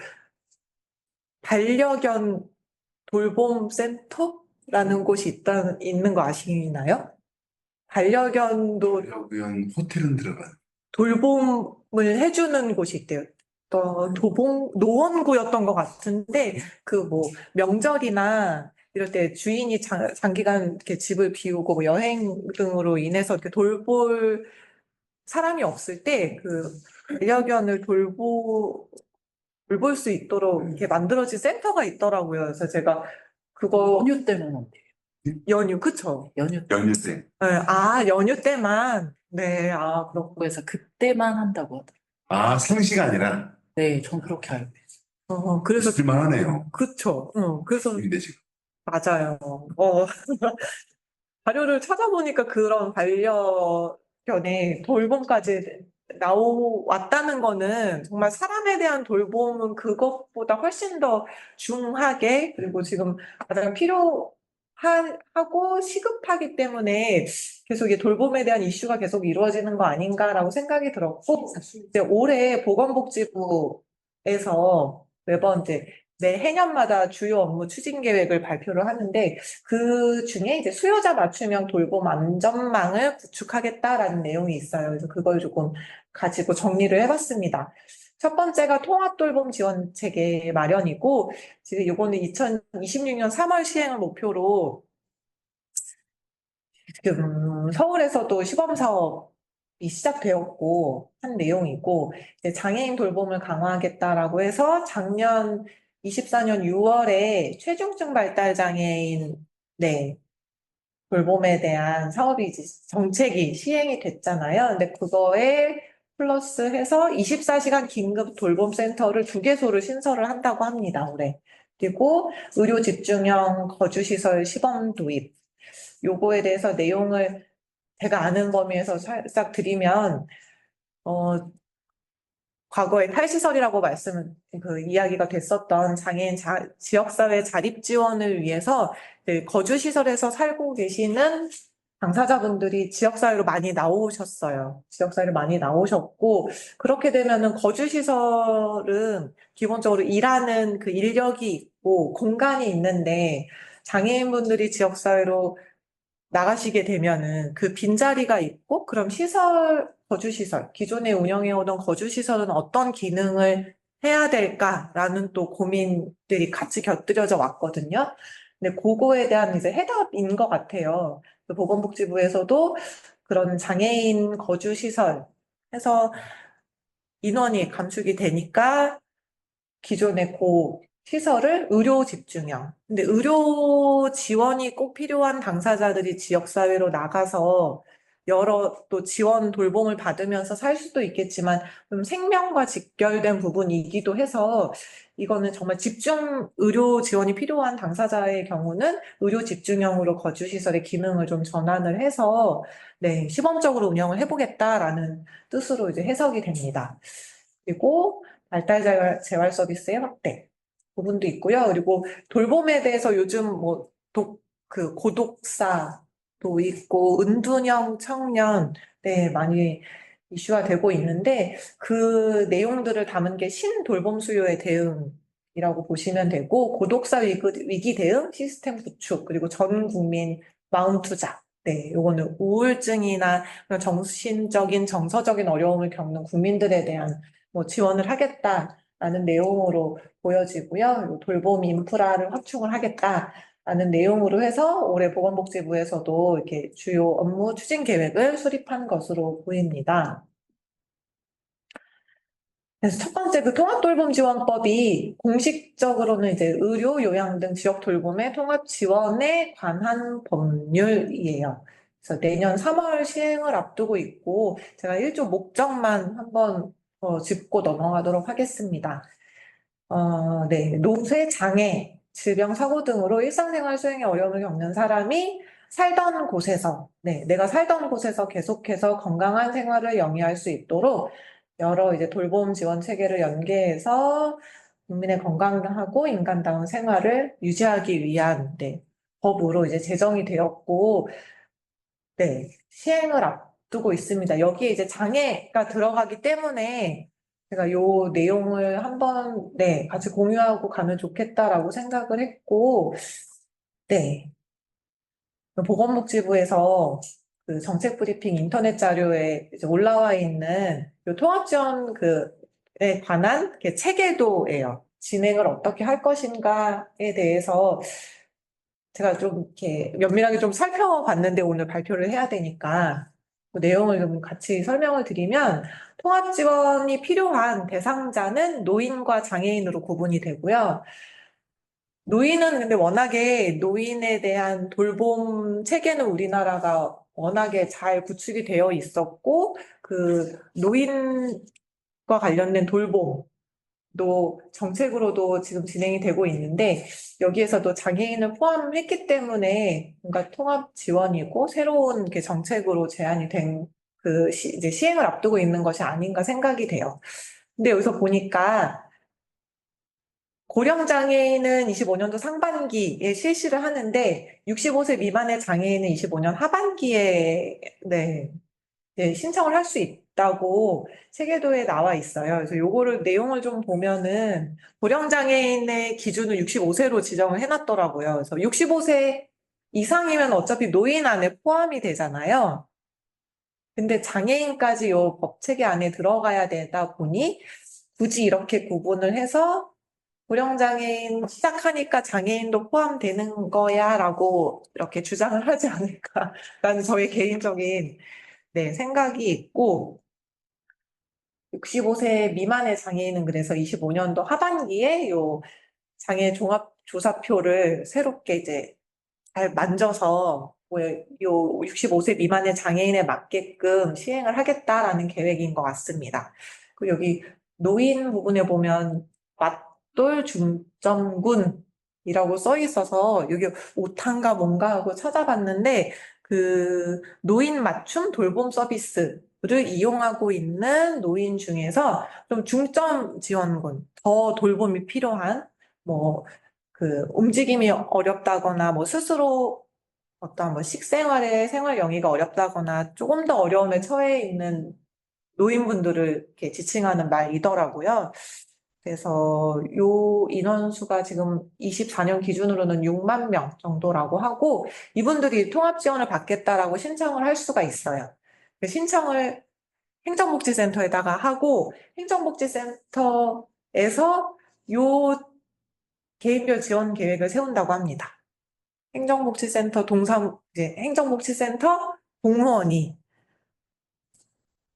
반려견 돌봄센터라는 곳이 있는 거 아시나요? 반려견도 반려견 호텔은 들어간. 돌봄을 해주는 곳이 있대요. 또 노원구였던 것 같은데 그 뭐 명절이나 이럴 때 주인이 장기간 이렇게 집을 비우고 뭐 여행 등으로 인해서 이렇게 돌볼 사람이 없을 때 그 반려견을 돌볼 수 있도록 이렇게 만들어진 센터가 있더라고요. 그래서 제가 그거 연휴 때만 한대요. 연휴 그쵸? 연휴 때. 연휴 때. 네, 아 연휴 때만 네, 아 그렇고 그래서 그때만 한다고 하더라고요. 아, 상시가 아니라 네, 전 그렇게 알고 있어요. 그래서 있을만하네요. 그쵸. 그래서 근데 지금. 맞아요. 자료를 찾아보니까 그런 반려견의 돌봄까지 나왔다는 거는 정말 사람에 대한 돌봄은 그것보다 훨씬 더 중하게 그리고 지금 가장 필요하고 시급하기 때문에 계속 이 돌봄에 대한 이슈가 계속 이루어지는 거 아닌가라고 생각이 들었고 이제 올해 보건복지부에서 매번 이제 매 해년마다 주요 업무 추진 계획을 발표를 하는데 그 중에 이제 수요자 맞춤형 돌봄 안전망을 구축하겠다라는 내용이 있어요. 그래서 그걸 조금 가지고 정리를 해봤습니다. 첫 번째가 통합돌봄 지원 체계 마련이고, 지금 요거는 2026년 3월 시행을 목표로 지금 서울에서도 시범 사업이 시작되었고 한 내용이고, 이제 장애인 돌봄을 강화하겠다라고 해서 작년 24년 6월에 최중증 발달 장애인 네, 돌봄에 대한 사업이 이제 정책이 시행이 됐잖아요. 근데 그거에 플러스 해서 24시간 긴급 돌봄센터를 2개소를 신설을 한다고 합니다, 올해. 그리고 의료 집중형 거주시설 시범 도입. 요거에 대해서 내용을 제가 아는 범위에서 살짝 드리면, 어, 과거에 탈시설이라고 그 이야기가 됐었던 장애인 지역사회 자립 지원을 위해서 거주시설에서 살고 계시는 당사자분들이 지역사회로 많이 나오셨어요. 지역사회로 많이 나오셨고, 그렇게 되면은 거주시설은 기본적으로 일하는 그 인력이 있고 공간이 있는데 장애인분들이 지역사회로 나가시게 되면은 그 빈자리가 있고, 그럼 거주시설, 기존에 운영해오던 거주시설은 어떤 기능을 해야 될까라는 또 고민들이 같이 곁들여져 왔거든요. 근데 그거에 대한 이제 해답인 것 같아요. 그 보건복지부에서도 그런 장애인 거주시설 해서 인원이 감축이 되니까 기존의 시설을 의료 집중형. 근데 의료 지원이 꼭 필요한 당사자들이 지역사회로 나가서 여러 또 지원 돌봄을 받으면서 살 수도 있겠지만 좀 생명과 직결된 부분이기도 해서 이거는 정말 집중 의료 지원이 필요한 당사자의 경우는 의료 집중형으로 거주시설의 기능을 좀 전환을 해서 네, 시범적으로 운영을 해보겠다라는 뜻으로 이제 해석이 됩니다. 그리고 발달 재활 서비스의 확대 부분도 있고요. 그리고 돌봄에 대해서 요즘 뭐 고독사도 있고 은둔형 청년 네, 많이 이슈가 되고 있는데 그 내용들을 담은 게 신돌봄 수요의 대응이라고 보시면 되고 고독사 위기 대응 시스템 구축 그리고 전 국민 마음 투자 네, 요거는 우울증이나 그런 정신적인 정서적인 어려움을 겪는 국민들에 대한 뭐 지원을 하겠다라는 내용으로 보여지고요. 돌봄 인프라를 확충을 하겠다라는 내용으로 해서 올해 보건복지부에서도 이렇게 주요 업무 추진 계획을 수립한 것으로 보입니다. 그래서 첫 번째 그 통합돌봄지원법이 공식적으로는 이제 의료, 요양 등 지역 돌봄의 통합 지원에 관한 법률이에요. 그래서 내년 3월 시행을 앞두고 있고 제가 일조 목적만 한번 짚고 넘어가도록 하겠습니다. 네, 노쇠, 장애, 질병, 사고 등으로 일상생활 수행에 어려움을 겪는 사람이 살던 곳에서, 네, 내가 살던 곳에서 계속해서 건강한 생활을 영위할 수 있도록 여러 이제 돌봄 지원 체계를 연계해서 국민의 건강하고 인간다운 생활을 유지하기 위한, 네, 법으로 이제 제정이 되었고, 네, 시행을 앞두고 있습니다. 여기에 이제 장애가 들어가기 때문에 제가 요 내용을 한번, 네, 같이 공유하고 가면 좋겠다라고 생각을 했고, 네. 보건복지부에서 그 정책 브리핑 인터넷 자료에 이제 올라와 있는 요 통합 지원 그에 관한 이렇게 체계도예요. 진행을 어떻게 할 것인가에 대해서 제가 좀 이렇게 면밀하게 좀 살펴봤는데 오늘 발표를 해야 되니까 그 내용을 좀 같이 설명을 드리면 통합 지원이 필요한 대상자는 노인과 장애인으로 구분이 되고요. 노인은 근데 워낙에 노인에 대한 돌봄 체계는 우리나라가 워낙에 잘 구축이 되어 있었고, 그 노인과 관련된 돌봄도 정책으로도 지금 진행이 되고 있는데, 여기에서도 장애인을 포함했기 때문에 뭔가 통합 지원이고 새로운 그 정책으로 제안이 된 이제 시행을 앞두고 있는 것이 아닌가 생각이 돼요. 근데 여기서 보니까 고령 장애인은 25년도 상반기에 실시를 하는데 65세 미만의 장애인은 25년 하반기에 신청을 할 수 있다고 체계도에 나와 있어요. 그래서 요거를 내용을 좀 보면은 고령 장애인의 기준을 65세로 지정을 해놨더라고요. 그래서 65세 이상이면 어차피 노인 안에 포함이 되잖아요. 근데 장애인까지 요 법 체계 안에 들어가야 되다 보니 굳이 이렇게 구분을 해서 고령장애인 시작하니까 장애인도 포함되는 거야 라고 이렇게 주장을 하지 않을까라는 저의 개인적인 생각이 있고 65세 미만의 장애인은 그래서 25년도 하반기에 요 장애 종합조사표를 새롭게 이제 잘 만져서 요 65세 미만의 장애인에 맞게끔 시행을 하겠다라는 계획인 것 같습니다. 그리고 여기 노인 부분에 보면 맞돌 중점군이라고 써 있어서 여기 오탄가 뭔가 하고 찾아봤는데 그 노인 맞춤 돌봄 서비스를 이용하고 있는 노인 중에서 좀 중점 지원군, 더 돌봄이 필요한 뭐 그 움직임이 어렵다거나 뭐 스스로 어떤 뭐 식생활에 생활 영위가 어렵다거나 조금 더 어려움에 처해 있는 노인분들을 이렇게 지칭하는 말이더라고요. 그래서 요 인원수가 지금 24년 기준으로는 6만 명 정도라고 하고 이분들이 통합 지원을 받겠다라고 신청을 할 수가 있어요. 그 신청을 행정복지센터에다가 하고 행정복지센터에서 요 개인별 지원 계획을 세운다고 합니다. 이제 행정복지센터 공무원이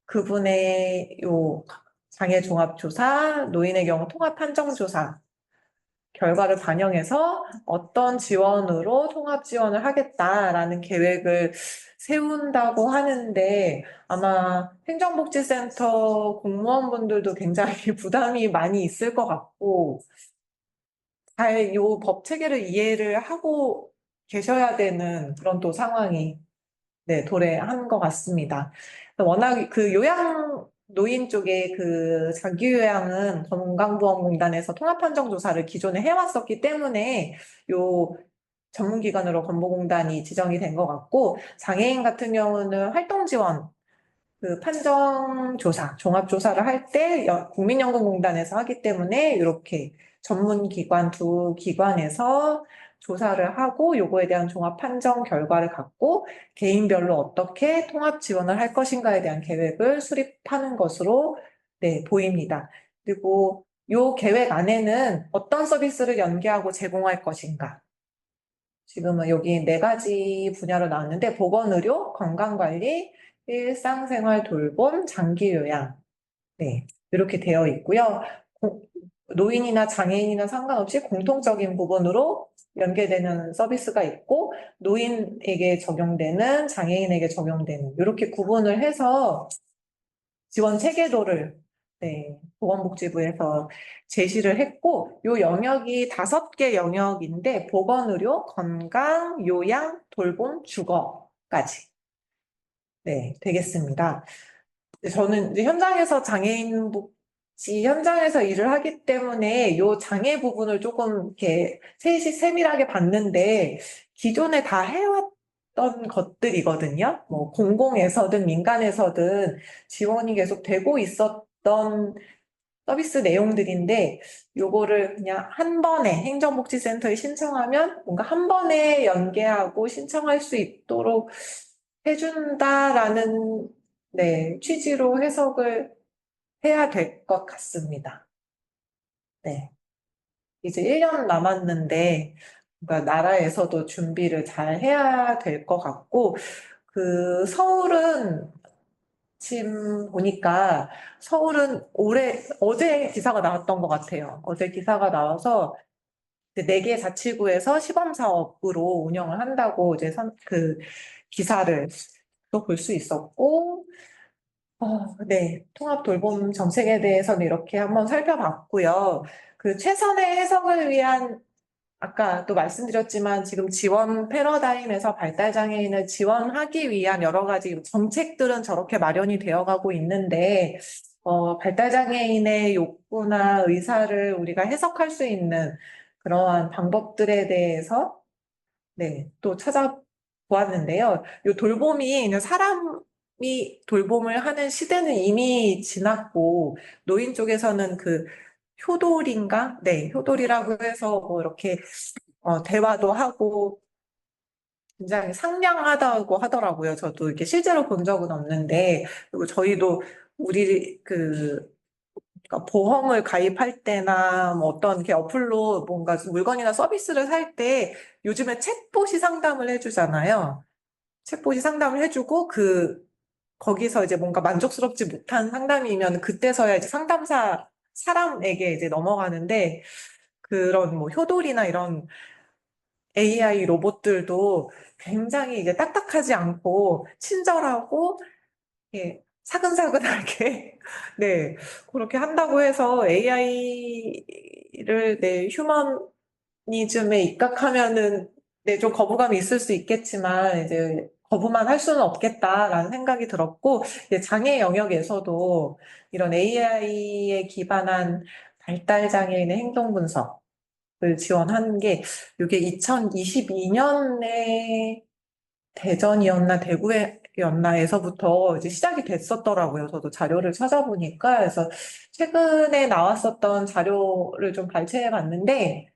그분의 요 장애종합조사, 노인의 경우 통합판정조사 결과를 반영해서 어떤 지원으로 통합 지원을 하겠다라는 계획을 세운다고 하는데 아마 행정복지센터 공무원분들도 굉장히 부담이 많이 있을 것 같고 잘 요 법 체계를 이해를 하고 계셔야 되는 그런 또 상황이 도래한 것 같습니다. 워낙 그 요양 노인 쪽에 그 장기요양은 건강보험공단에서 통합한정조사를 기존에 해왔었기 때문에 요 전문기관으로 건보공단이 지정이 된 것 같고 장애인 같은 경우는 활동지원 그 판정조사, 종합조사를 할 때 국민연금공단에서 하기 때문에 이렇게 전문기관 두 기관에서 조사를 하고 요거에 대한 종합 판정 결과를 갖고 개인별로 어떻게 통합 지원을 할 것인가에 대한 계획을 수립하는 것으로 보입니다. 그리고 요 계획 안에는 어떤 서비스를 연계하고 제공할 것인가. 지금은 여기 4가지 분야로 나왔는데 보건의료, 건강관리, 일상생활 돌봄, 장기요양. 이렇게 되어 있고요. 노인이나 장애인이나 상관없이 공통적인 부분으로 연계되는 서비스가 있고 노인에게 적용되는 장애인에게 적용되는 이렇게 구분을 해서 지원 체계도를 보건복지부에서 제시를 했고 요 영역이 5개 영역인데 보건의료, 건강, 요양, 돌봄, 주거까지 되겠습니다. 저는 이제 현장에서 장애인 복지 현장에서 일을 하기 때문에 요 장애 부분을 조금 이렇게 세밀하게 봤는데 기존에 다 해왔던 것들이거든요. 뭐 공공에서든 민간에서든 지원이 계속 되고 있었던 서비스 내용들인데 요거를 그냥 한 번에 행정복지센터에 신청하면 뭔가 한 번에 연계하고 신청할 수 있도록 해준다라는 네, 취지로 해석을 해야 될 것 같습니다. 네. 이제 1년 남았는데, 그러니까 나라에서도 준비를 잘 해야 될 것 같고, 서울은 지금 보니까 어제 기사가 나왔던 것 같아요. 어제 기사가 나와서 이제 4개 자치구에서 시범 사업으로 운영을 한다고 이제 기사를 또 볼 수 있었고, 네. 통합 돌봄 정책에 대해서는 이렇게 한번 살펴봤고요. 최선의 해석을 위한 아까 또 말씀드렸지만 지금 지원 패러다임에서 발달장애인을 지원하기 위한 여러 가지 정책들은 저렇게 마련이 되어 가고 있는데, 발달장애인의 욕구나 의사를 우리가 해석할 수 있는 그러한 방법들에 대해서 네, 또 찾아보았는데요. 이 돌봄이 그냥 사람이 돌봄을 하는 시대는 이미 지났고, 노인 쪽에서는 효돌인가? 네, 효돌이라고 해서 뭐 이렇게 대화도 하고 굉장히 상냥하다고 하더라고요. 저도 이렇게 실제로 본 적은 없는데, 그리고 저희도 우리 그러니까 보험을 가입할 때나 뭐 어떤 이렇게 어플로 뭔가 물건이나 서비스를 살 때 요즘에 챗봇이 상담을 해주잖아요. 챗봇이 상담을 해주고 거기서 이제 뭔가 만족스럽지 못한 상담이면 그때서야 이제 상담사 사람에게 이제 넘어가는데 그런 뭐 효돌이나 이런 AI 로봇들도 굉장히 이제 딱딱하지 않고 친절하고 예, 사근사근하게 네 그렇게 한다고 해서 AI를 네 휴머니즘에 입각하면은 네 좀 거부감이 있을 수 있겠지만 이제 거부만 할 수는 없겠다라는 생각이 들었고 이제 장애 영역에서도 이런 AI에 기반한 발달 장애인의 행동 분석을 지원하는 게 이게 2022년에 대전이었나 대구였나에서부터 이제 시작이 됐었더라고요. 저도 자료를 찾아보니까 그래서 최근에 나왔었던 자료를 좀 발췌해 봤는데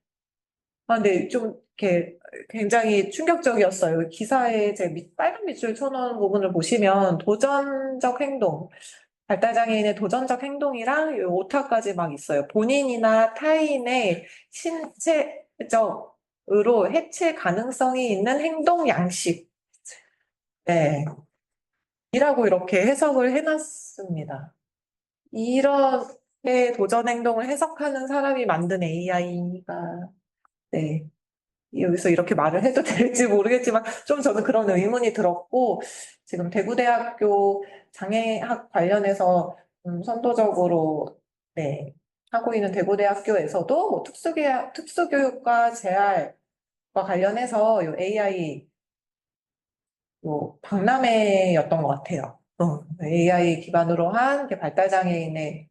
근데 좀 이렇게 굉장히 충격적이었어요. 기사에 제 빨간 밑줄 쳐놓은 부분을 보시면 도전적 행동, 발달장애인의 도전적 행동이랑 요 오타까지 막 있어요. 본인이나 타인의 신체적으로 해칠 가능성이 있는 행동 양식. 네. 이라고 이렇게 해석을 해놨습니다. 이렇게 도전 행동을 해석하는 사람이 만든 AI가, 네. 여기서 이렇게 말을 해도 될지 모르겠지만, 좀 저는 그런 의문이 들었고, 지금 대구대학교 장애학 관련해서 선도적으로, 네. 하고 있는 대구대학교에서도 뭐 특수교육과 재활과 관련해서 요 AI 박람회였던 것 같아요. AI 기반으로 한 이렇게 발달장애인의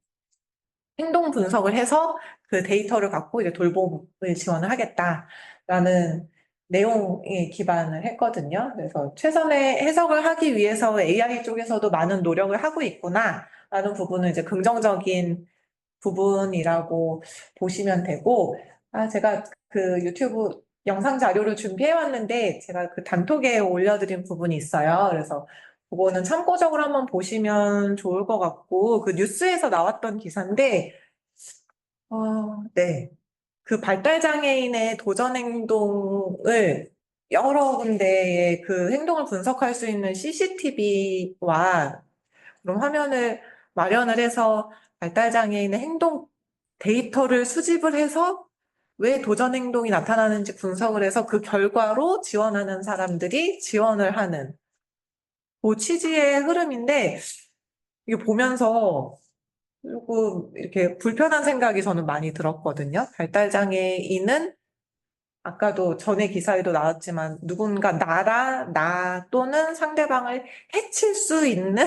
행동 분석을 해서 그 데이터를 갖고 이제 돌봄을 지원을 하겠다라는 내용에 기반을 했거든요. 그래서 최선의 해석을 하기 위해서 AI 쪽에서도 많은 노력을 하고 있구나라는 부분은 이제 긍정적인 부분이라고 보시면 되고, 제가 유튜브 영상 자료를 준비해 왔는데, 제가 단톡에 올려드린 부분이 있어요. 그래서 그거는 참고적으로 한번 보시면 좋을 것 같고, 뉴스에서 나왔던 기사인데, 네. 발달장애인의 도전 행동을 여러 군데의 행동을 분석할 수 있는 CCTV와 그런 화면을 마련을 해서 발달장애인의 행동 데이터를 수집을 해서 왜 도전 행동이 나타나는지 분석을 해서 그 결과로 지원하는 사람들이 지원을 하는 그 취지의 흐름인데 이게 보면서 조금 이렇게 불편한 생각이 저는 많이 들었거든요. 발달장애인은 아까도 전에 기사에도 나왔지만 누군가 나 또는 상대방을 해칠 수 있는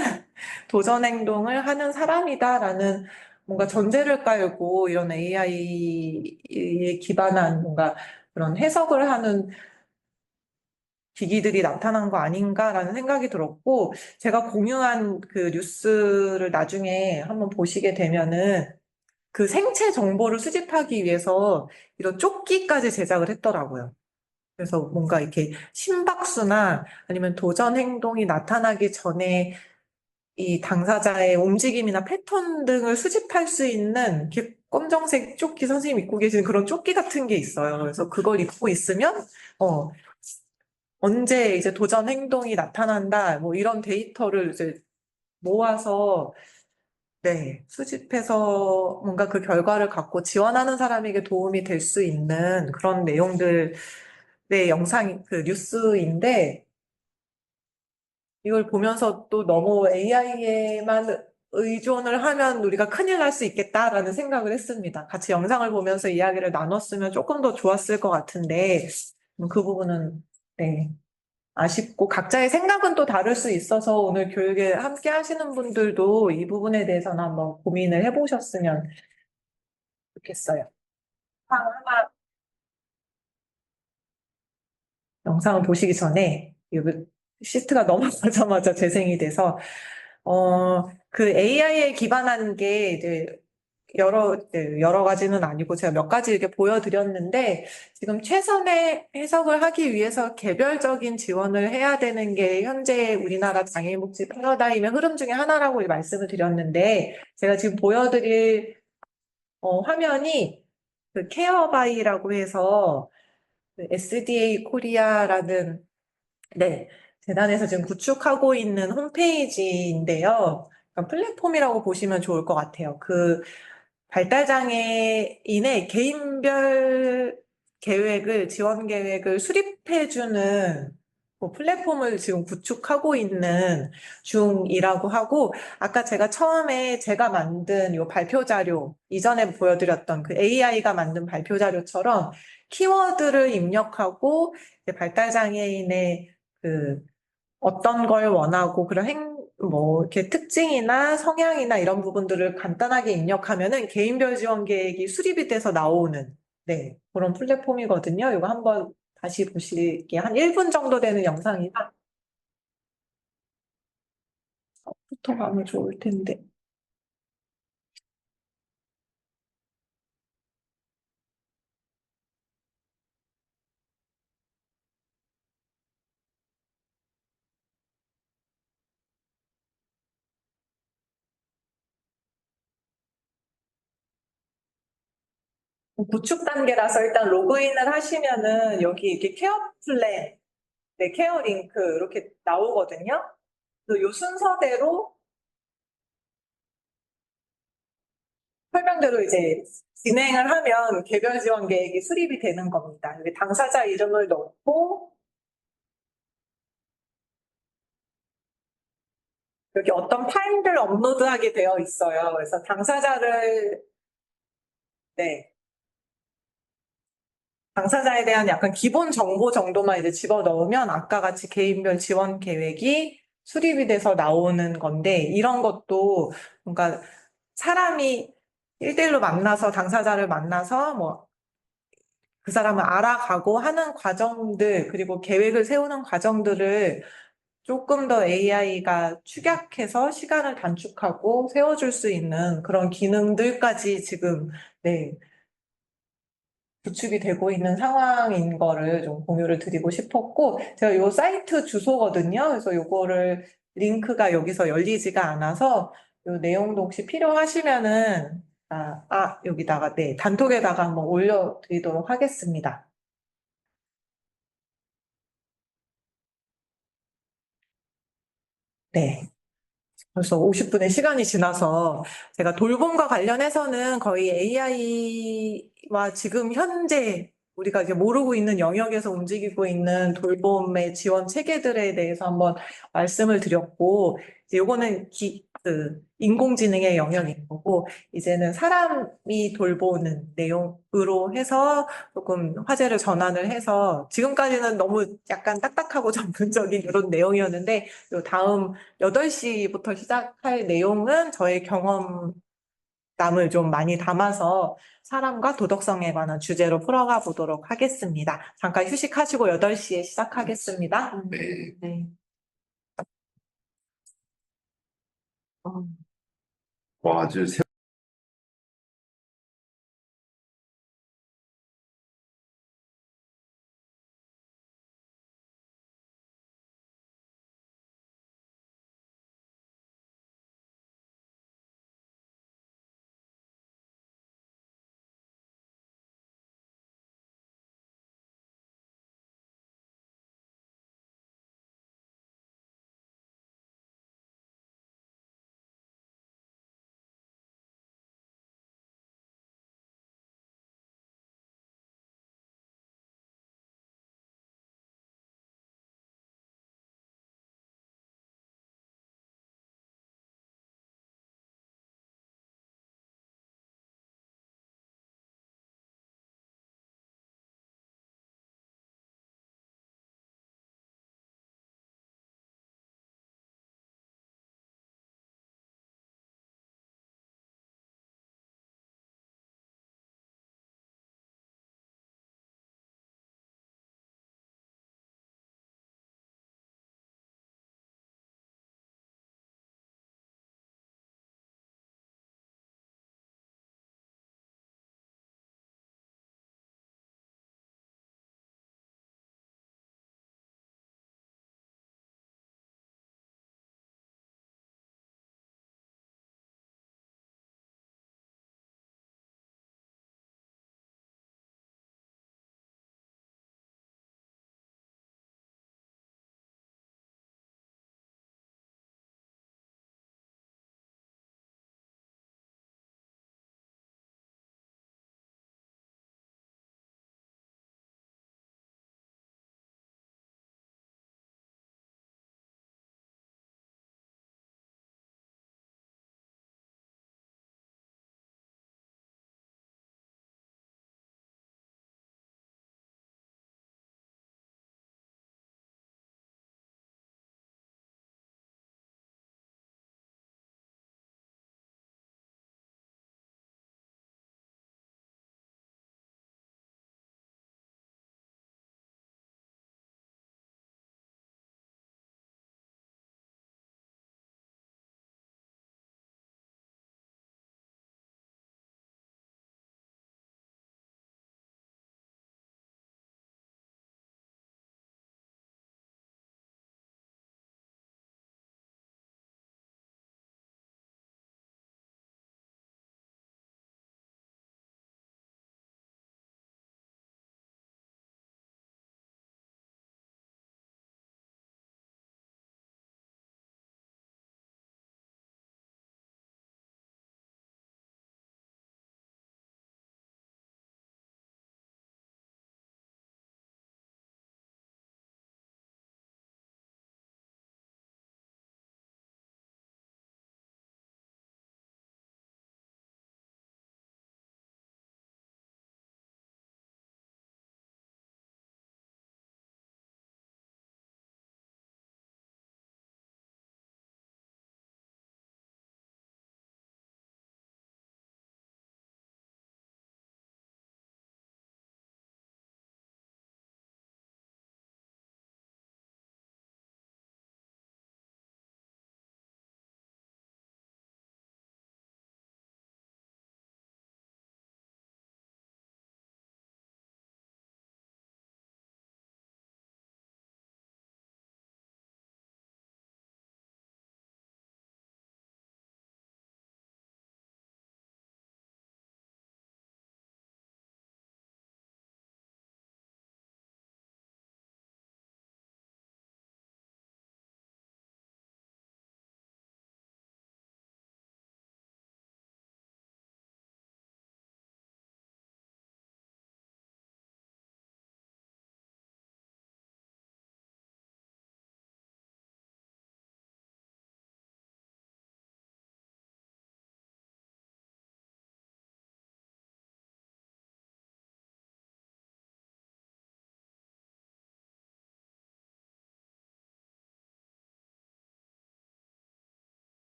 도전 행동을 하는 사람이다라는 뭔가 전제를 깔고 이런 AI에 기반한 뭔가 그런 해석을 하는 기기들이 나타난 거 아닌가라는 생각이 들었고 제가 공유한 뉴스를 나중에 한번 보시게 되면은 생체 정보를 수집하기 위해서 이런 조끼까지 제작을 했더라고요. 그래서 뭔가 이렇게 심박수나 아니면 도전 행동이 나타나기 전에 이 당사자의 움직임이나 패턴 등을 수집할 수 있는 이렇게 검정색 조끼 선생님 입고 계시는 그런 조끼 같은 게 있어요. 그래서 그걸 입고 있으면 어, 언제 이제 도전 행동이 나타난다 뭐 이런 데이터를 이제 모아서 네, 수집해서 뭔가 그 결과를 갖고 지원하는 사람에게 도움이 될 수 있는 그런 내용들의 영상, 그 뉴스인데, 이걸 보면서 또 너무 AI에만 의존을 하면 우리가 큰일 날 수 있겠다라는 생각을 했습니다. 같이 영상을 보면서 이야기를 나눴으면 조금 더 좋았을 것 같은데, 그 부분은, 네, 아쉽고, 각자의 생각은 또 다를 수 있어서 오늘 교육에 함께 하시는 분들도 이 부분에 대해서는 한번 고민을 해보셨으면 좋겠어요. 하나, 영상을 보시기 전에, 이거 시트가 넘어가자마자 재생이 돼서, 그 AI에 기반한 게 이제 여러 가지는 아니고 제가 몇 가지 이렇게 보여드렸는데, 지금 최선의 해석을 하기 위해서 개별적인 지원을 해야 되는 게 현재 우리나라 장애인복지 패러다임의 흐름 중에 하나라고 말씀을 드렸는데, 제가 지금 보여드릴 화면이 그 케어바이라고 해서 그 SDA 코리아라는 네, 재단에서 지금 구축하고 있는 홈페이지인데요. 그러니까 플랫폼이라고 보시면 좋을 것 같아요. 그 발달장애인의 개인별 계획을, 지원 계획을 수립해주는 그 플랫폼을 지금 구축하고 있는 중이라고 하고, 아까 제가 처음에 제가 만든 요 발표 자료, 이전에 보여드렸던 그 AI가 만든 발표 자료처럼 키워드를 입력하고 발달장애인의 그 어떤 걸 원하고 그런 뭐, 이렇게 특징이나 성향이나 이런 부분들을 간단하게 입력하면은 개인별 지원 계획이 수립이 돼서 나오는, 네, 그런 플랫폼이거든요. 이거 한번 다시 보실게. 한 1분 정도 되는 영상이라 붙어가면 좋을 텐데. 구축 단계라서 일단 로그인을 하시면은 여기 이렇게 케어 플랜, 네, 케어 링크 이렇게 나오거든요. 그래서 요 순서대로 설명대로 이제 진행을 하면 개별 지원 계획이 수립이 되는 겁니다. 여기 당사자 이름을 넣고 여기 어떤 파일을 업로드하게 되어 있어요. 그래서 당사자를 네, 당사자에 대한 약간 기본 정보 정도만 이제 집어 넣으면 아까 같이 개인별 지원 계획이 수립이 돼서 나오는 건데 이런 것도 뭔가 사람이 1대1로 만나서 당사자를 만나서 뭐 그 사람을 알아가고 하는 과정들, 그리고 계획을 세우는 과정들을 조금 더 AI가 축약해서 시간을 단축하고 세워줄 수 있는 그런 기능들까지 지금, 네, 구축이 되고 있는 상황인 거를 좀 공유를 드리고 싶었고, 제가 요 사이트 주소거든요. 그래서 요거를 링크가 여기서 열리지가 않아서 요 내용도 혹시 필요하시면은, 여기다가, 네, 단톡에다가 한번 올려드리도록 하겠습니다. 네. 벌써 50분의 시간이 지나서 제가 돌봄과 관련해서는 거의 AI와 지금 현재 우리가 이제 모르고 있는 영역에서 움직이고 있는 돌봄의 지원 체계들에 대해서 한번 말씀을 드렸고, 이제 요거는 인공지능의 영역인 거고, 이제는 사람이 돌보는 내용으로 해서 조금 화제를 전환을 해서 지금까지는 너무 약간 딱딱하고 전문적인 이런 내용이었는데, 요 다음 8시부터 시작할 내용은 저의 경험담을 좀 많이 담아서 사람과 도덕성에 관한 주제로 풀어가 보도록 하겠습니다. 잠깐 휴식하시고 8시에 시작하겠습니다. 네. 네. 어. 아주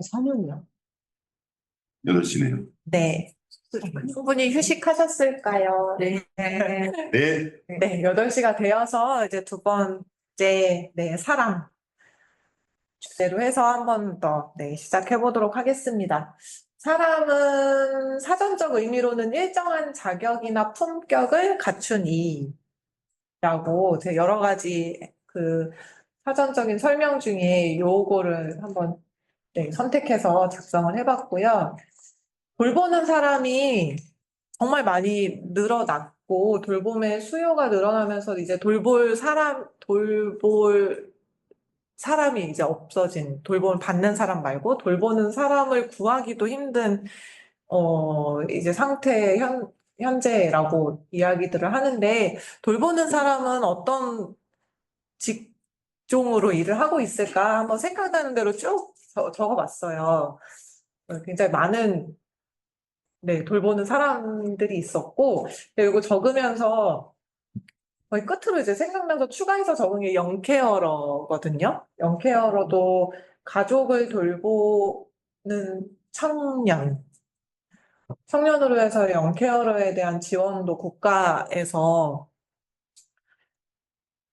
4년이요. 8시네요. 네. 충분히 휴식하셨을까요? 네. 네. 네, 8시가 되어서 이제 두 번째, 네, 사람 주제로 해서 한 번 더, 네, 시작해 보도록 하겠습니다. 사람은 사전적 의미로는 일정한 자격이나 품격을 갖춘 이라고 제가 여러 가지 그 사전적인 설명 중에 요거를 한번 네, 선택해서 작성을 해봤고요. 돌보는 사람이 정말 많이 늘어났고, 돌봄의 수요가 늘어나면서 이제 돌볼 사람이 이제 없어진, 돌봄을 받는 사람 말고, 돌보는 사람을 구하기도 힘든, 이제 현재라고 이야기들을 하는데, 돌보는 사람은 어떤 직종으로 일을 하고 있을까? 한번 생각나는 대로 쭉 적어봤어요. 굉장히 많은 네, 돌보는 사람들이 있었고, 그리고 적으면서 거의 끝으로 이제 생각나서 추가해서 적은 게 영케어러거든요. 영케어러도 가족을 돌보는 청년으로 해서 영케어러에 대한 지원도 국가에서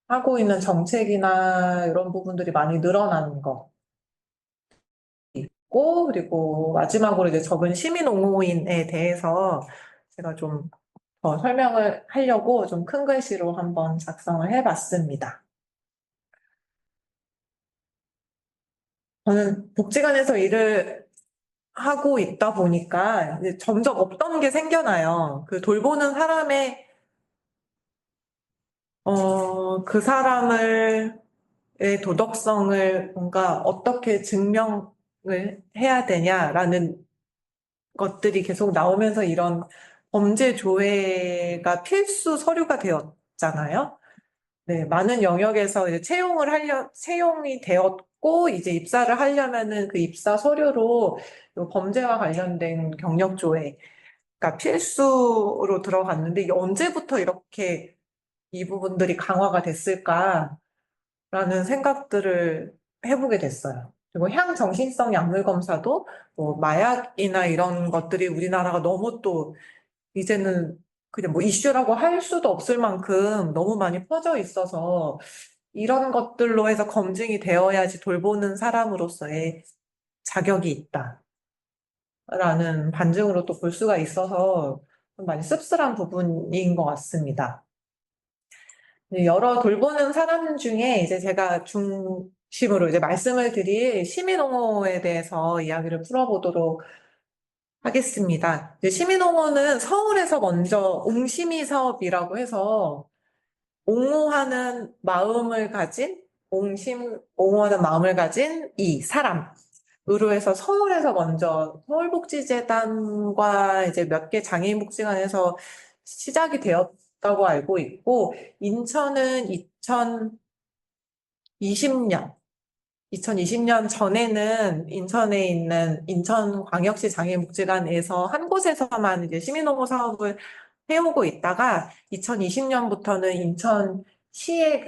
하고 있는 정책이나 이런 부분들이 많이 늘어나는 거. 있고, 그리고 마지막으로 이제 적은 시민 옹호인에 대해서 제가 좀 더 설명을 하려고 좀 큰 글씨로 한번 작성을 해봤습니다. 저는 복지관에서 일을 하고 있다 보니까 이제 점점 없던 게 생겨나요. 그 돌보는 사람의, 그 사람의 도덕성을 뭔가 어떻게 증명을 해야 되냐라는 것들이 계속 나오면서 이런 범죄 조회가 필수 서류가 되었잖아요. 네, 많은 영역에서 이제 채용이 되었고, 이제 입사를 하려면은 그 입사 서류로 요 범죄와 관련된 경력 조회가 필수로 들어갔는데, 이게 언제부터 이렇게 이 부분들이 강화가 됐을까라는 생각들을 해보게 됐어요. 그리고 향정신성 약물 검사도 뭐 마약이나 이런 것들이 우리나라가 너무 또 이제는 그냥 뭐 이슈라고 할 수도 없을 만큼 너무 많이 퍼져 있어서 이런 것들로 해서 검증이 되어야지 돌보는 사람으로서의 자격이 있다라는 반증으로 또 볼 수가 있어서 좀 많이 씁쓸한 부분인 것 같습니다. 네, 여러 돌보는 사람 중에 이제 제가 중심으로 이제 말씀을 드릴 시민옹호에 대해서 이야기를 풀어보도록 하겠습니다. 이제 시민옹호는 서울에서 먼저 옹심이 사업이라고 해서 옹호하는 마음을 가진 이 사람으로 해서 서울에서 먼저 서울복지재단과 이제 몇 개 장애인복지관에서 시작이 되었다고 알고 있고, 인천은 2020년 전에는 인천에 있는 인천광역시 장애인복지관에서 한 곳에서만 이제 시민옹호 사업을 해오고 있다가 2020년부터는 인천시의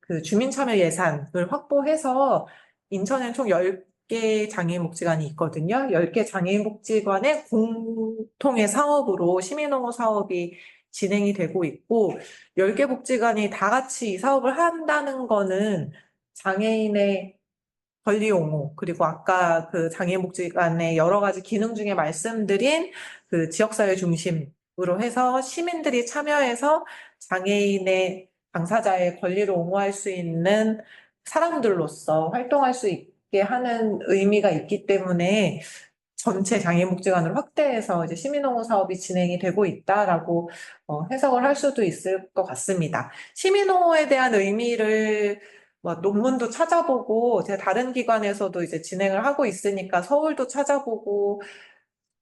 그 주민참여 예산을 확보해서 인천에 총 10개 장애인복지관이 있거든요. 10개 장애인복지관의 공통의 사업으로 시민옹호 사업이 진행이 되고 있고 10개 복지관이 다 같이 이 사업을 한다는 거는 장애인의 권리 옹호, 그리고 아까 그 장애인복지관의 여러 가지 기능 중에 말씀드린 그 지역사회 중심으로 해서 시민들이 참여해서 장애인의 당사자의 권리를 옹호할 수 있는 사람들로서 활동할 수 있게 하는 의미가 있기 때문에 전체 장애인복지관을 확대해서 이제 시민옹호 사업이 진행이 되고 있다라고 해석을 할 수도 있을 것 같습니다. 시민옹호에 대한 의미를 뭐 논문도 찾아보고 제가 다른 기관에서도 이제 진행을 하고 있으니까 서울도 찾아보고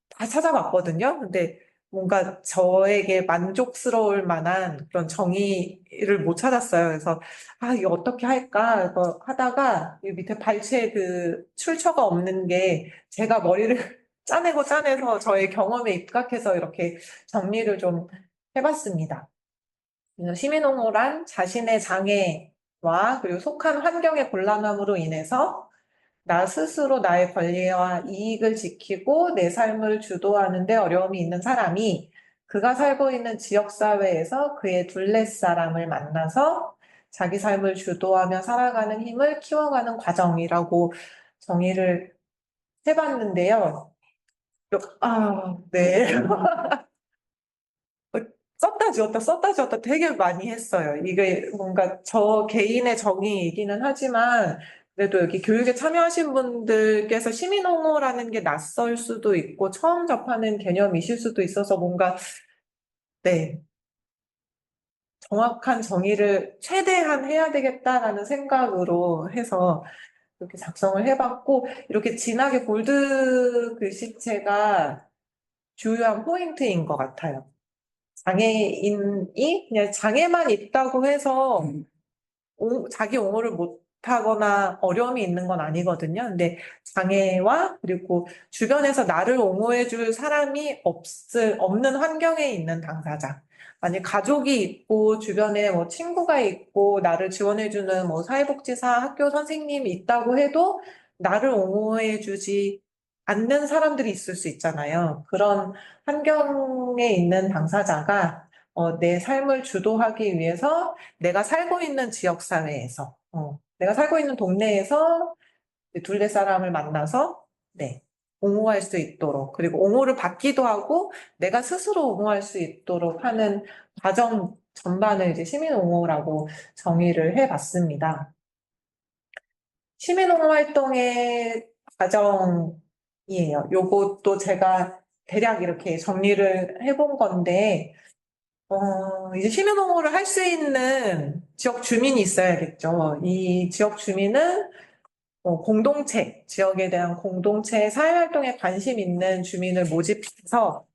다 찾아봤거든요. 근데 뭔가 저에게 만족스러울 만한 그런 정의를 못 찾았어요. 그래서 이게 어떻게 할까 이거 하다가 이 밑에 발췌 그 출처가 없는 게 제가 머리를 짜내서 저의 경험에 입각해서 이렇게 정리를 좀 해봤습니다. 그래서 시민옹호란 자신의 장애와 그리고 속한 환경의 곤란함으로 인해서 나 스스로 나의 권리와 이익을 지키고 내 삶을 주도하는 데 어려움이 있는 사람이 그가 살고 있는 지역사회에서 그의 둘레 사람을 만나서 자기 삶을 주도하며 살아가는 힘을 키워가는 과정이라고 정의를 해봤는데요. 네. 썼다 지웠다 썼다 지웠다 되게 많이 했어요. 이게 뭔가 저 개인의 정의이기는 하지만 그래도 여기 교육에 참여하신 분들께서 시민옹호라는 게 낯설 수도 있고 처음 접하는 개념이실 수도 있어서 뭔가 네, 정확한 정의를 최대한 해야 되겠다라는 생각으로 해서 이렇게 작성을 해봤고 이렇게 진하게 볼드 글씨체가 주요한 포인트인 것 같아요. 장애인이 그냥 장애만 있다고 해서 자기 옹호를 못하거나 어려움이 있는 건 아니거든요. 근데 장애와 그리고 주변에서 나를 옹호해줄 사람이 없는 환경에 있는 당사자. 만약 가족이 있고 주변에 뭐 친구가 있고 나를 지원해주는 뭐 사회복지사, 학교 선생님이 있다고 해도 나를 옹호해주지 않는 사람들이 있을 수 있잖아요. 그런 환경에 있는 당사자가 내 삶을 주도하기 위해서 내가 살고 있는 지역사회에서, 내가 살고 있는 동네에서 둘레 사람을 만나서, 네, 옹호할 수 있도록, 그리고 옹호를 받기도 하고, 내가 스스로 옹호할 수 있도록 하는 과정 전반을 이제 시민옹호라고 정의를 해봤습니다. 시민옹호 활동의 과정이에요. 요것도 제가 대략 이렇게 정리를 해본 건데, 이제 시민옹호를 할 수 있는 지역 주민이 있어야겠죠. 이 지역 주민은 공동체, 지역에 대한 공동체, 사회활동에 관심 있는 주민을 모집해서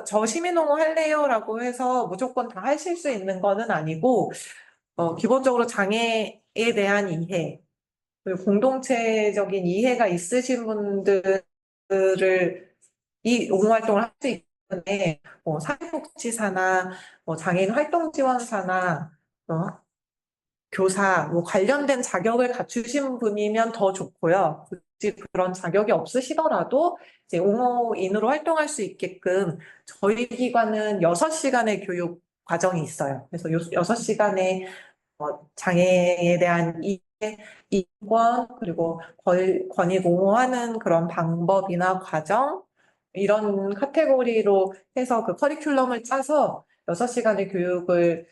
저 시민옹호 할래요 라고 해서 무조건 다 하실 수 있는 거는 아니고 기본적으로 장애에 대한 이해, 그리고 공동체적인 이해가 있으신 분들을 이 옹호 활동을 할 수 있기 때문에 사회복지사나 장애인 활동지원사나 교사 관련된 자격을 갖추신 분이면 더 좋고요. 굳이 그런 자격이 없으시더라도 이제 옹호인으로 활동할 수 있게끔 저희 기관은 6시간의 교육 과정이 있어요. 그래서 6시간의 장애에 대한 이권 그리고 권익 옹호하는 그런 방법이나 과정 이런 카테고리로 해서 그 커리큘럼을 짜서 6시간의 교육을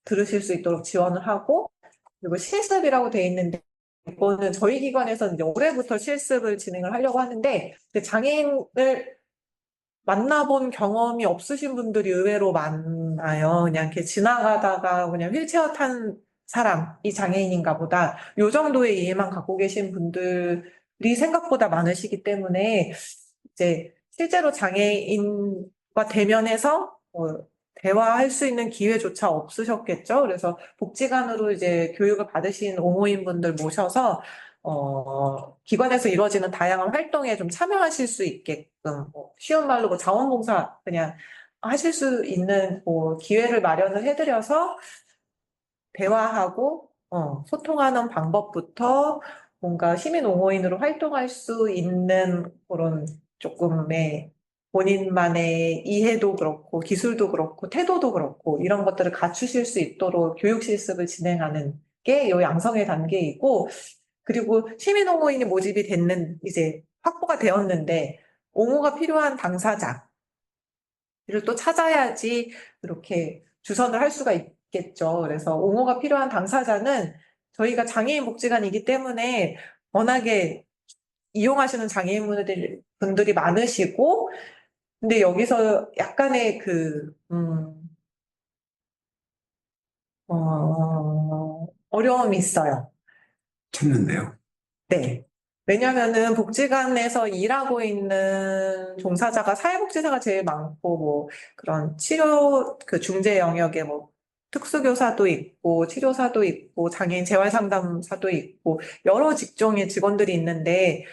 들으실 수 있도록 지원을 하고 그리고 실습이라고 돼 있는데 이거는 저희 기관에서는 이제 올해부터 실습을 진행을 하려고 하는데 장애인을 만나본 경험이 없으신 분들이 의외로 많아요. 그냥 이렇게 지나가다가 그냥 휠체어 탄 사람이 장애인인가 보다. 요 정도의 이해만 갖고 계신 분들이 생각보다 많으시기 때문에 이제 실제로 장애인과 대면해서 대화할 수 있는 기회조차 없으셨겠죠. 그래서 복지관으로 이제 교육을 받으신 옹호인 분들 모셔서 기관에서 이루어지는 다양한 활동에 좀 참여하실 수 있게끔, 쉬운 말로 뭐 자원봉사 그냥 하실 수 있는 기회를 마련을 해드려서 대화하고, 소통하는 방법부터 뭔가 시민 옹호인으로 활동할 수 있는 그런 조금의 본인만의 이해도 그렇고, 기술도 그렇고, 태도도 그렇고, 이런 것들을 갖추실 수 있도록 교육 실습을 진행하는 게 이 양성의 단계이고, 그리고 시민 옹호인이 모집이 이제 확보가 되었는데, 옹호가 필요한 당사자를 또 찾아야지 이렇게 주선을 할 수가 있겠죠. 그래서 옹호가 필요한 당사자는 저희가 장애인 복지관이기 때문에 워낙에 이용하시는 분들이 많으시고, 근데 여기서 약간의 어려움이 있어요. 찾는데요. 네. 왜냐면은 복지관에서 일하고 있는 종사자가 사회복지사가 제일 많고, 그런 그 중재 영역에 특수교사도 있고, 치료사도 있고, 장애인 재활상담사도 있고, 여러 직종의 직원들이 있는데,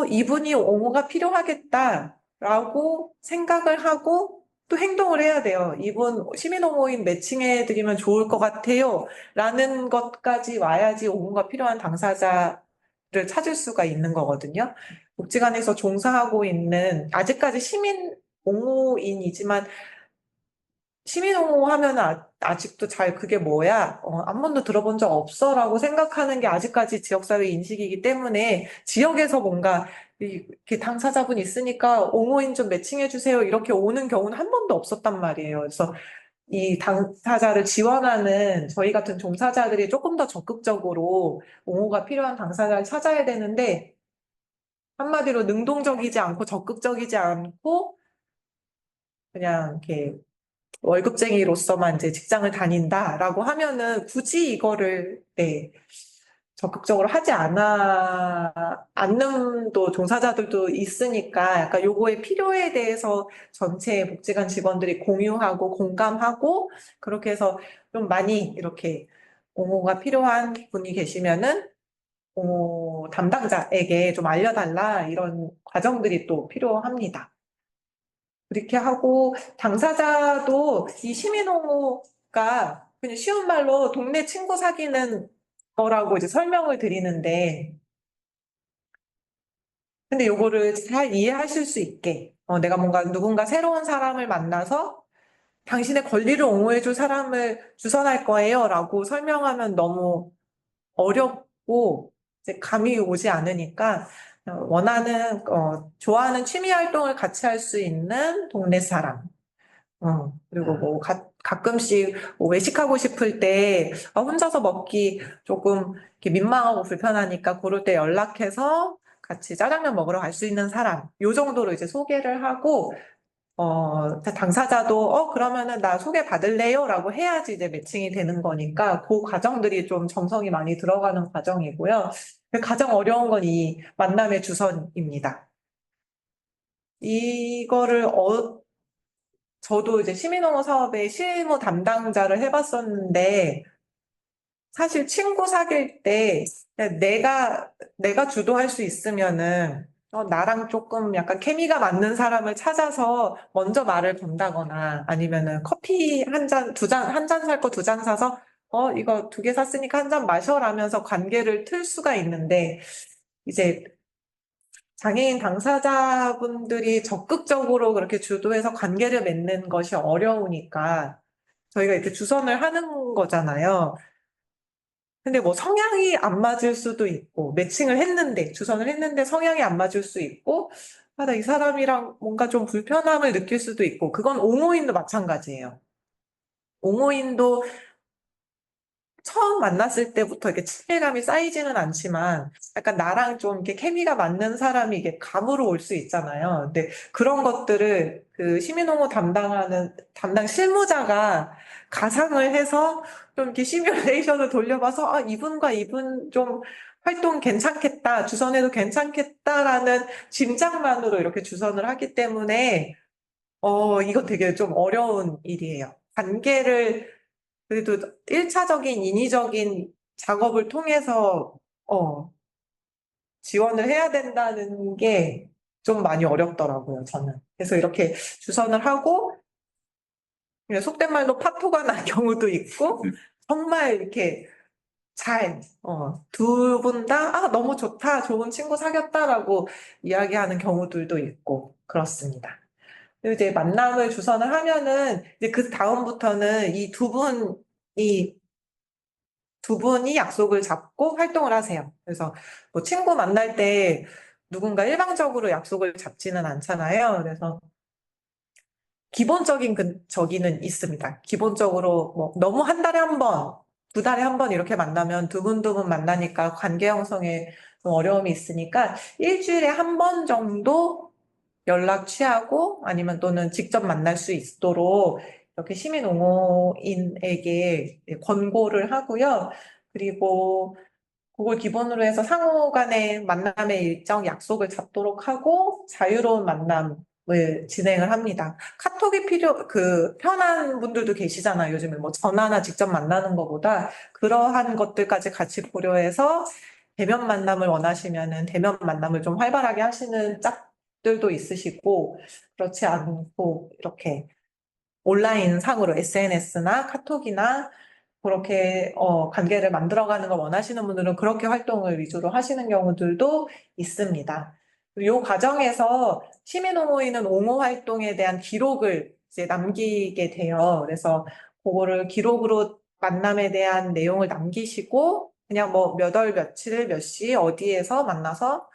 이분이 옹호가 필요하겠다라고 생각을 하고 또 행동을 해야 돼요. 이분 시민옹호인 매칭해드리면 좋을 것 같아요. 라는 것까지 와야지 옹호가 필요한 당사자가 찾을 수가 있는 거거든요. 복지관에서 종사하고 있는 아직까지 시민 옹호인이지만 시민 옹호하면 아직도 잘 그게 뭐야? 한 번도 들어본 적 없어라고 생각하는 게 아직까지 지역사회 인식이기 때문에 지역에서 뭔가 이렇게 당사자분 있으니까 옹호인 좀 매칭해 주세요. 이렇게 오는 경우는 한 번도 없었단 말이에요. 그래서 이 당사자를 지원하는 저희 같은 종사자들이 조금 더 적극적으로 옹호가 필요한 당사자를 찾아야 되는데 한마디로 능동적이지 않고 적극적이지 않고 그냥 이렇게 월급쟁이로서만 이제 직장을 다닌다라고 하면은 굳이 이거를 네, 적극적으로 하지 않는 또 종사자들도 있으니까 약간 요거의 필요에 대해서 전체 복지관 직원들이 공유하고 공감하고 그렇게 해서 좀 많이 이렇게 옹호가 필요한 분이 계시면은 옹호 담당자에게 좀 알려달라 이런 과정들이 또 필요합니다. 그렇게 하고 당사자도 이 시민옹호가 그냥 쉬운 말로 동네 친구 사귀는 거라고 이제 설명을 드리는데 근데 요거를 잘 이해하실 수 있게 내가 뭔가 누군가 새로운 사람을 만나서 당신의 권리를 옹호해줄 사람을 주선할 거예요 라고 설명하면 너무 어렵고 이제 감이 오지 않으니까 좋아하는 취미 활동을 같이 할 수 있는 동네 사람 그리고 뭐, 가끔씩 뭐 외식하고 싶을 때, 혼자서 먹기 조금 이렇게 민망하고 불편하니까 그럴 때 연락해서 같이 짜장면 먹으러 갈 수 있는 사람, 요 정도로 이제 소개를 하고, 당사자도, 그러면은 나 소개 받을래요? 라고 해야지 이제 매칭이 되는 거니까, 그 과정들이 좀 정성이 많이 들어가는 과정이고요. 가장 어려운 건 이 만남의 주선입니다. 이거를 저도 이제 시민옹호 사업의 실무 담당자를 해봤었는데, 사실 친구 사귈 때, 그냥 내가 주도할 수 있으면은, 나랑 조금 약간 케미가 맞는 사람을 찾아서 먼저 말을 건다거나, 아니면은 커피 한 잔 살 거 두 잔 사서, 이거 두 개 샀으니까 한 잔 마셔라면서 관계를 틀 수가 있는데, 이제 장애인 당사자분들이 적극적으로 그렇게 주도해서 관계를 맺는 것이 어려우니까 저희가 이렇게 주선을 하는 거잖아요. 근데 뭐 성향이 안 맞을 수도 있고, 매칭을 했는데, 주선을 했는데 성향이 안 맞을 수 있고, 나 이 사람이랑 뭔가 좀 불편함을 느낄 수도 있고, 그건 옹호인도 마찬가지예요. 옹호인도 처음 만났을 때부터 이렇게 친밀감이 쌓이지는 않지만 약간 나랑 좀 이렇게 케미가 맞는 사람이 이게 감으로 올 수 있잖아요. 근데 그런 것들을 그 시민옹호 담당 실무자가 가상을 해서 좀 이렇게 시뮬레이션을 돌려봐서 이분과 이분 좀 활동 괜찮겠다, 주선해도 괜찮겠다라는 짐작만으로 이렇게 주선을 하기 때문에 이거 되게 좀 어려운 일이에요. 관계를 그래도 1차적인 인위적인 작업을 통해서 지원을 해야 된다는 게 좀 많이 어렵더라고요, 저는. 그래서 이렇게 주선을 하고 그냥 속된 말로 파토가 난 경우도 있고 정말 이렇게 두 분 다 너무 좋다, 좋은 친구 사귀었다라고 이야기하는 경우들도 있고 그렇습니다. 그리고 이제 만남을 주선을 하면은 이제 그 다음부터는 두 분이 약속을 잡고 활동을 하세요. 그래서 뭐 친구 만날 때 누군가 일방적으로 약속을 잡지는 않잖아요. 그래서 기본적인 저기는 있습니다. 기본적으로 뭐 너무 한 달에 한 번, 두 달에 한 번 이렇게 만나면 두 분 만나니까 관계 형성에 좀 어려움이 있으니까 일주일에 한 번 정도 연락 취하고 아니면 또는 직접 만날 수 있도록 이렇게 시민 옹호인에게 권고를 하고요. 그리고 그걸 기본으로 해서 상호 간의 만남의 일정 약속을 잡도록 하고 자유로운 만남을 진행을 합니다. 카톡이 편한 분들도 계시잖아요. 요즘에 뭐 전화나 직접 만나는 것보다 그러한 것들까지 같이 고려해서 대면 만남을 원하시면은 대면 만남을 좀 활발하게 하시는 짝들도 있으시고 그렇지 않고 이렇게 온라인 상으로 SNS나 카톡이나 그렇게 관계를 만들어가는 걸 원하시는 분들은 그렇게 활동을 위주로 하시는 경우들도 있습니다. 이 과정에서 시민옹호인은 옹호 활동에 대한 기록을 이제 남기게 돼요. 그래서 그거를 기록으로 만남에 대한 내용을 남기시고 그냥 뭐 몇 월 며칠 몇 시 어디에서 만나서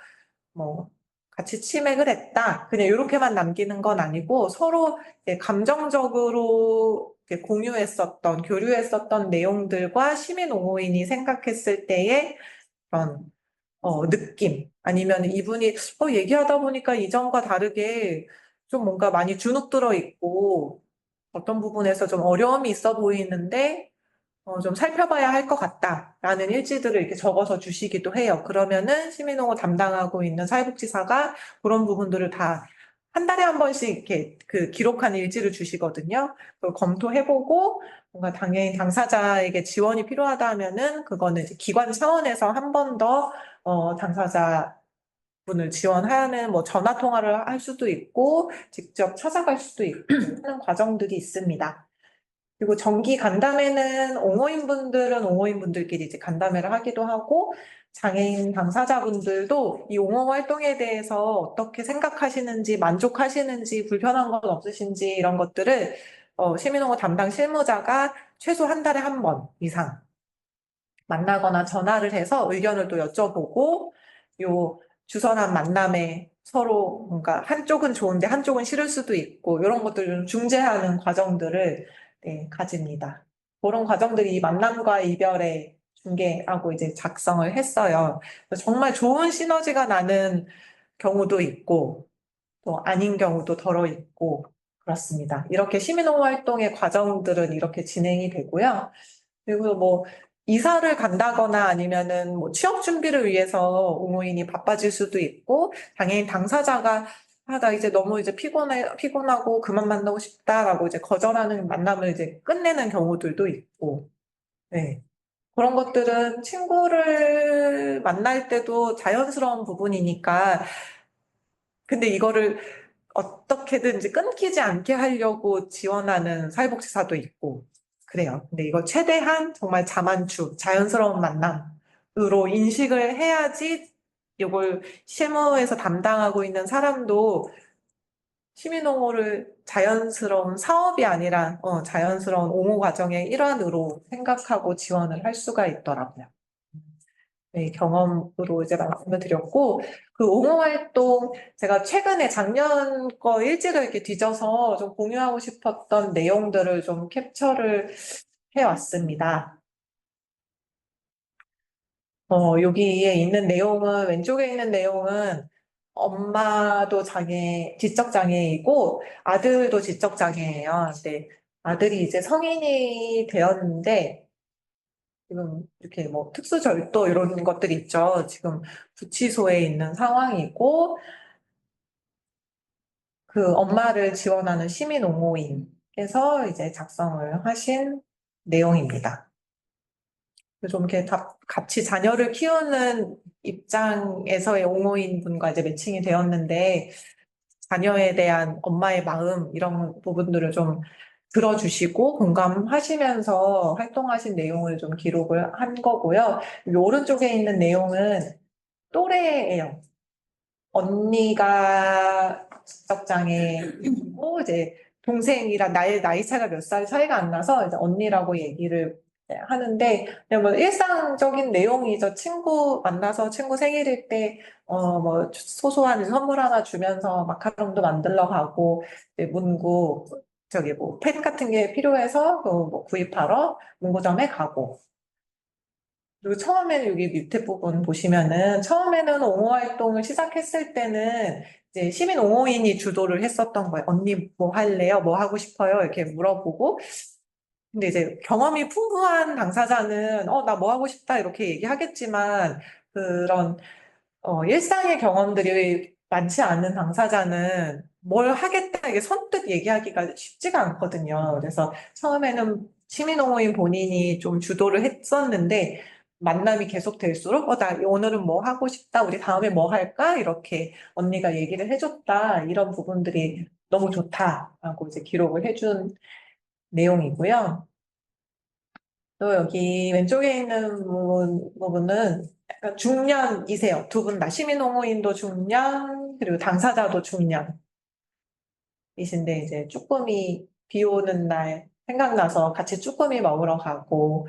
뭐 같이 치맥을 했다. 그냥 이렇게만 남기는 건 아니고 서로 이제 감정적으로 이렇게 공유했었던, 교류했었던 내용들과 시민 옹호인이 생각했을 때의 그런 느낌 아니면 이분이 얘기하다 보니까 이전과 다르게 좀 뭔가 많이 주눅 들어 있고 어떤 부분에서 좀 어려움이 있어 보이는데 좀 살펴봐야 할 것 같다라는 일지들을 이렇게 적어서 주시기도 해요. 그러면은 시민홍어 담당하고 있는 사회복지사가 그런 부분들을 다 한 달에 한 번씩 이렇게 그 기록한 일지를 주시거든요. 그걸 검토해보고 뭔가 당연히 당사자에게 지원이 필요하다 하면은 그거는 이제 기관 차원에서 한 번 더 당사자 분을 지원하는 뭐 전화 통화를 할 수도 있고 직접 찾아갈 수도 있고 하는 과정들이 있습니다. 그리고 정기 간담회는 옹호인분들은 옹호인분들끼리 이제 간담회를 하기도 하고 장애인 당사자분들도 이 옹호 활동에 대해서 어떻게 생각하시는지 만족하시는지 불편한 건 없으신지 이런 것들을 시민옹호 담당 실무자가 최소 한 달에 한 번 이상 만나거나 전화를 해서 의견을 또 여쭤보고 요 주선한 만남에 서로 뭔가 한쪽은 좋은데 한쪽은 싫을 수도 있고 이런 것들을 좀 중재하는 과정들을 네, 가집니다. 그런 과정들이 이 만남과 이별의 중개하고 이제 작성을 했어요. 그래서 정말 좋은 시너지가 나는 경우도 있고 또 아닌 경우도 덜어 있고 그렇습니다. 이렇게 시민홍 활동의 과정들은 이렇게 진행이 되고요. 그리고 뭐 이사를 간다거나 아니면은 뭐 취업 준비를 위해서 옹호인이 바빠질 수도 있고 장애인 당사자가 나 이제 너무 이제 피곤하고 그만 만나고 싶다라고 이제 거절하는 만남을 이제 끝내는 경우들도 있고, 네. 그런 것들은 친구를 만날 때도 자연스러운 부분이니까, 근데 이거를 어떻게든지 끊기지 않게 하려고 지원하는 사회복지사도 있고, 그래요. 근데 이거 최대한 정말 자만추, 자연스러운 만남으로 인식을 해야지 이걸 실무에서 담당하고 있는 사람도 시민옹호를 자연스러운 사업이 아니라 자연스러운 옹호 과정의 일환으로 생각하고 지원을 할 수가 있더라고요. 네, 경험으로 이제 말씀을 드렸고, 그 옹호 활동, 제가 최근에 작년 거 일지를 이렇게 뒤져서 좀 공유하고 싶었던 내용들을 좀 캡처를 해왔습니다. 여기에 있는 내용은, 왼쪽에 있는 내용은 엄마도 지적장애이고, 아들도 지적장애예요. 근데 아들이 이제 성인이 되었는데, 지금 이렇게 뭐 특수절도 이런 것들이 있죠. 지금 구치소에 있는 상황이고, 그 엄마를 지원하는 시민 옹호인께서 이제 작성을 하신 내용입니다. 좀 이렇게 같이 자녀를 키우는 입장에서의 옹호인 분과 이제 매칭이 되었는데, 자녀에 대한 엄마의 마음, 이런 부분들을 좀 들어주시고 공감하시면서 활동하신 내용을 좀 기록을 한 거고요. 이 오른쪽에 있는 내용은 또래예요. 언니가 지적장애이고 이제 동생이랑 나이 차이가 몇 살 차이가 안 나서 이제 언니라고 얘기를 하는데 그냥 뭐 일상적인 내용이죠. 친구 만나서 친구 생일일 때 뭐 소소한 선물 하나 주면서 마카롱도 만들러 가고 이제 문구 저기 뭐 펜 같은 게 필요해서 그뭐 구입하러 문구점에 가고 그리고 처음에는 여기 밑에 부분 보시면은 처음에는 옹호 활동을 시작했을 때는 이제 시민 옹호인이 주도를 했었던 거예요. 언니 뭐 할래요? 뭐 하고 싶어요? 이렇게 물어보고 근데 이제 경험이 풍부한 당사자는 나 뭐 하고 싶다 이렇게 얘기하겠지만 그런 일상의 경험들이 많지 않은 당사자는 뭘 하겠다 이게 선뜻 얘기하기가 쉽지가 않거든요. 그래서 처음에는 시민옹호인 본인이 좀 주도를 했었는데 만남이 계속 될수록 나 오늘은 뭐 하고 싶다 우리 다음에 뭐 할까 이렇게 언니가 얘기를 해줬다 이런 부분들이 너무 좋다라고 이제 기록을 해준 내용이고요. 또 여기 왼쪽에 있는 부분은 약간 중년이세요. 두 분 다. 시민농어인도 중년, 그리고 당사자도 중년이신데, 이제 쭈꾸미 비 오는 날 생각나서 같이 쭈꾸미 먹으러 가고,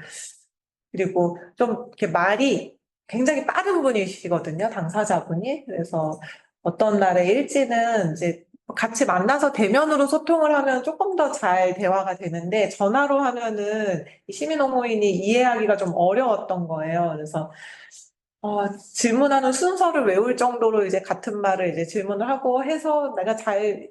그리고 좀 이렇게 말이 굉장히 빠른 분이시거든요, 당사자분이. 그래서 어떤 날에 일지는 이제 같이 만나서 대면으로 소통을 하면 조금 더 잘 대화가 되는데, 전화로 하면은 이 시민호모인이 이해하기가 좀 어려웠던 거예요. 그래서 질문하는 순서를 외울 정도로 이제 같은 말을 이제 질문을 하고 해서 내가 잘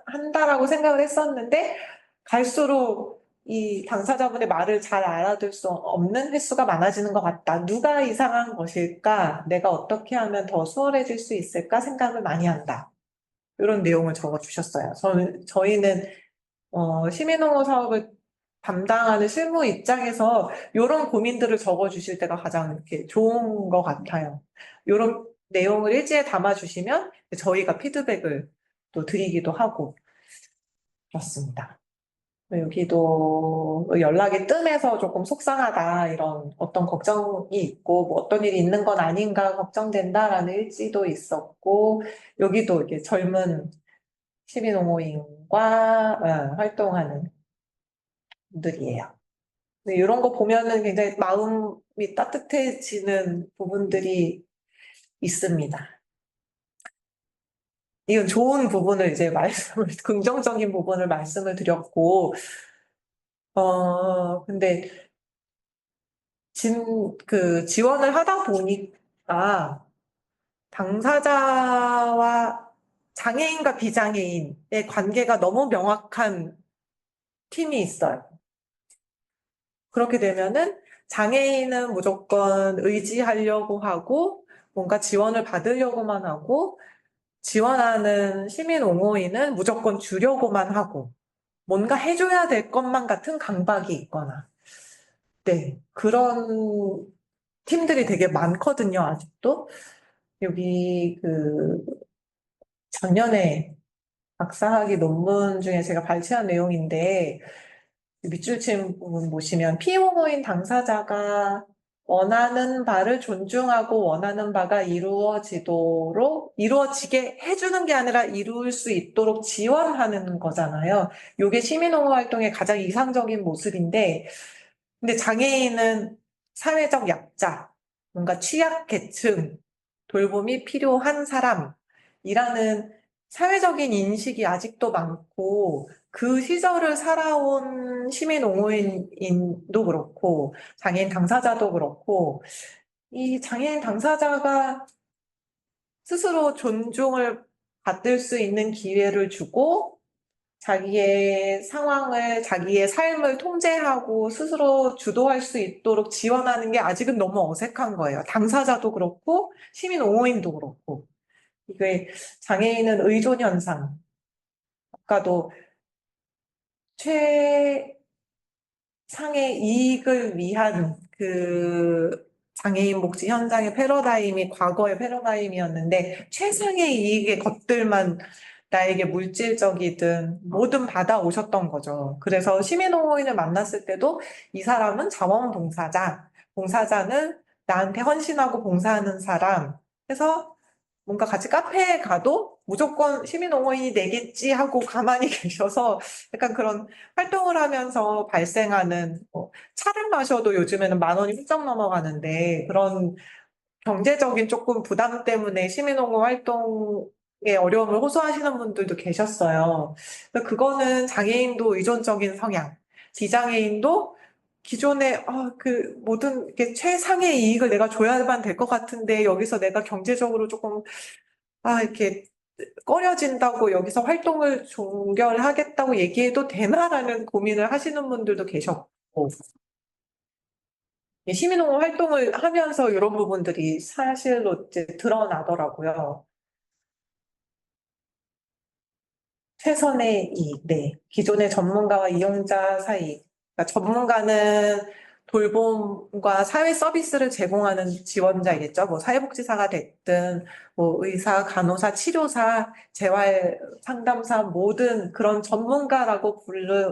한다라고 생각을 했었는데, 갈수록 이 당사자분의 말을 잘 알아들 수 없는 횟수가 많아지는 것 같다. 누가 이상한 것일까? 내가 어떻게 하면 더 수월해질 수 있을까? 생각을 많이 한다. 이런 내용을 적어 주셨어요. 저희는 시민홍어 사업을 담당하는 실무 입장에서 이런 고민들을 적어 주실 때가 가장 이렇게 좋은 것 같아요. 이런 내용을 일지에 담아 주시면 저희가 피드백을 또 드리기도 하고 그렇습니다. 여기도 연락이 뜸해서 조금 속상하다, 이런 어떤 걱정이 있고, 뭐 어떤 일이 있는 건 아닌가 걱정된다라는 일지도 있었고, 여기도 이게 젊은 시민옹호인과 활동하는 분들이에요. 이런 거 보면은 굉장히 마음이 따뜻해지는 부분들이 있습니다. 이건 좋은 부분을 이제 긍정적인 부분을 말씀을 드렸고, 근데 지원을 하다 보니까 당사자와 장애인과 비장애인의 관계가 너무 명확한 팀이 있어요. 그렇게 되면은 장애인은 무조건 의지하려고 하고 뭔가 지원을 받으려고만 하고, 지원하는 시민 옹호인은 무조건 주려고만 하고 뭔가 해줘야 될 것만 같은 강박이 있거나, 네, 그런 팀들이 되게 많거든요, 아직도. 여기 작년에 박사학위 논문 중에 제가 발췌한 내용인데, 밑줄 친 부분 보시면 피용호인 당사자가 원하는 바를 존중하고 원하는 바가 이루어지게 해주는 게 아니라 이룰 수 있도록 지원하는 거잖아요. 이게 시민옹호 활동의 가장 이상적인 모습인데, 근데 장애인은 사회적 약자, 뭔가 취약계층, 돌봄이 필요한 사람이라는 사회적인 인식이 아직도 많고, 그 시절을 살아온 시민 옹호인도 그렇고, 장애인 당사자도 그렇고, 이 장애인 당사자가 스스로 존중을 받을 수 있는 기회를 주고, 자기의 상황을, 자기의 삶을 통제하고 스스로 주도할 수 있도록 지원하는 게 아직은 너무 어색한 거예요. 당사자도 그렇고, 시민 옹호인도 그렇고. 이게 장애인은 의존 현상. 아까도 최상의 이익을 위한 장애인 복지 현장의 패러다임이 과거의 패러다임이었는데, 최상의 이익의 것들만 나에게 물질적이든 뭐든 받아오셨던 거죠. 그래서 시민옹호인을 만났을 때도 이 사람은 자원봉사자, 봉사자는 나한테 헌신하고 봉사하는 사람 해서 뭔가 같이 카페에 가도 무조건 시민옹호인이 내겠지 하고 가만히 계셔서 약간 그런 활동을 하면서 발생하는, 차를 마셔도 요즘에는 10,000원이 훌쩍 넘어가는데, 그런 경제적인 조금 부담 때문에 시민옹호 활동에 어려움을 호소하시는 분들도 계셨어요. 그래서 그거는 장애인도 의존적인 성향, 비장애인도 기존에 모든 이렇게 최상의 이익을 내가 줘야만 될 것 같은데 여기서 내가 경제적으로 조금 이렇게 꺼려진다고 여기서 활동을 종결하겠다고 얘기해도 되나라는 고민을 하시는 분들도 계셨고, 시민옹호 활동을 하면서 이런 부분들이 사실로 이제 드러나더라고요. 최선의 이익, 네. 기존의 전문가와 이용자 사이. 그러니까 전문가는 돌봄과 사회 서비스를 제공하는 지원자이겠죠. 뭐 사회복지사가 됐든, 뭐 의사, 간호사, 치료사, 재활 상담사, 모든 그런 전문가라고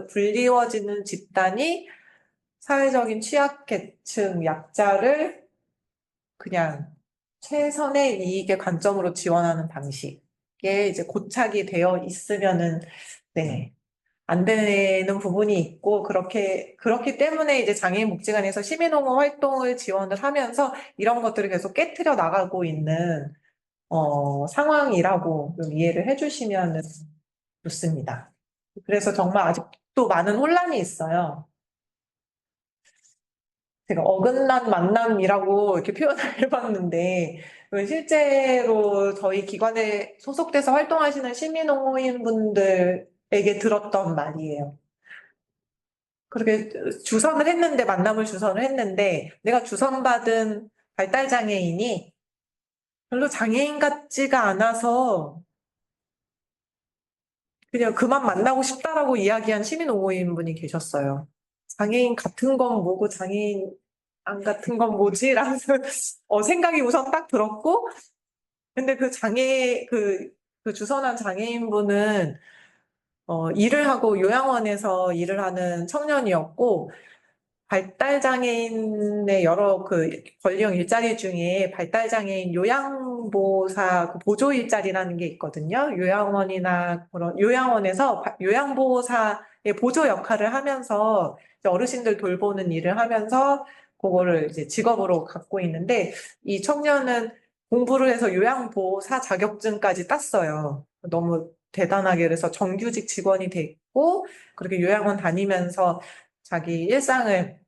불리워지는 집단이 사회적인 취약계층, 약자를 그냥 최선의 이익의 관점으로 지원하는 방식에 이제 고착이 되어 있으면은, 네, 안 되는 부분이 있고, 그렇기 때문에 이제 장애인 복지관에서 시민옹호 활동을 지원을 하면서 이런 것들을 계속 깨트려 나가고 있는, 상황이라고 좀 이해를 해주시면 좋습니다. 그래서 정말 아직도 많은 혼란이 있어요. 제가 어긋난 만남이라고 이렇게 표현을 해봤는데, 실제로 저희 기관에 소속돼서 활동하시는 시민옹호인 분들에게 들었던 말이에요. 그렇게 주선을 했는데, 만남을 주선을 했는데, 내가 주선받은 발달장애인이 별로 장애인 같지가 않아서 그냥 그만 만나고 싶다라고 이야기한 시민옹호인 분이 계셨어요. 장애인 같은 건 뭐고 장애인 안 같은 건 뭐지? 라는 생각이 우선 딱 들었고, 근데 그 주선한 장애인분은 일을 하고 요양원에서 일을 하는 청년이었고, 발달장애인의 여러 그 권리형 일자리 중에 발달장애인 요양보호사 그 보조 일자리라는 게 있거든요. 요양원이나 그런 요양원에서 요양보호사의 보조 역할을 하면서 이제 어르신들 돌보는 일을 하면서 그거를 이제 직업으로 갖고 있는데 이 청년은 공부를 해서 요양보호사 자격증까지 땄어요. 너무 대단하게 그래서 정규직 직원이 됐고 그렇게 요양원 다니면서 자기 일상을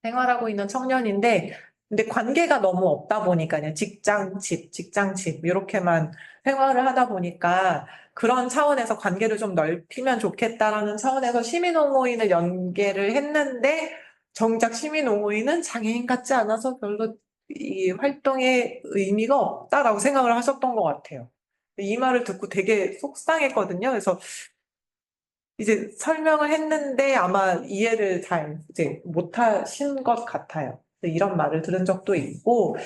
생활하고 있는 청년인데, 근데 관계가 너무 없다 보니까, 그냥 직장, 집, 이렇게만 생활을 하다 보니까, 그런 차원에서 관계를 좀 넓히면 좋겠다라는 차원에서 시민옹호인을 연계를 했는데, 정작 시민옹호인은 장애인 같지 않아서 별로 이 활동에 의미가 없다라고 생각을 하셨던 것 같아요. 이 말을 듣고 되게 속상했거든요. 그래서 이제 설명을 했는데 아마 이해를 잘 이제 못하신 것 같아요. 이런 말을 들은 적도 있고,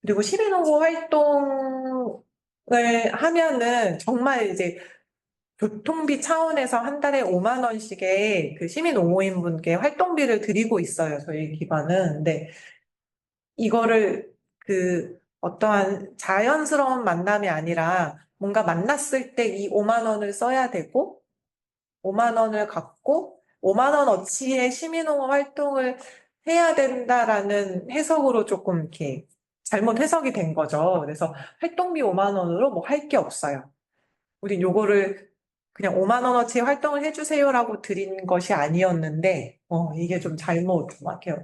그리고 시민홍보 활동을 하면은 정말 이제 교통비 차원에서 한 달에 5만 원씩의 그 시민옹호인 분께 활동비를 드리고 있어요, 저희 기관은. 근데 이거를 그 어떠한 자연스러운 만남이 아니라 뭔가 만났을 때 이 5만 원을 써야 되고, 5만 원을 갖고 5만 원 어치의 시민홍보 활동을 해야 된다라는 해석으로 조금 이렇게 잘못 해석이 된 거죠. 그래서 활동비 5만 원으로 뭐 할 게 없어요. 우린 요거를 그냥 5만 원어치 활동을 해주세요라고 드린 것이 아니었는데, 이게 좀 잘못 막 이렇게,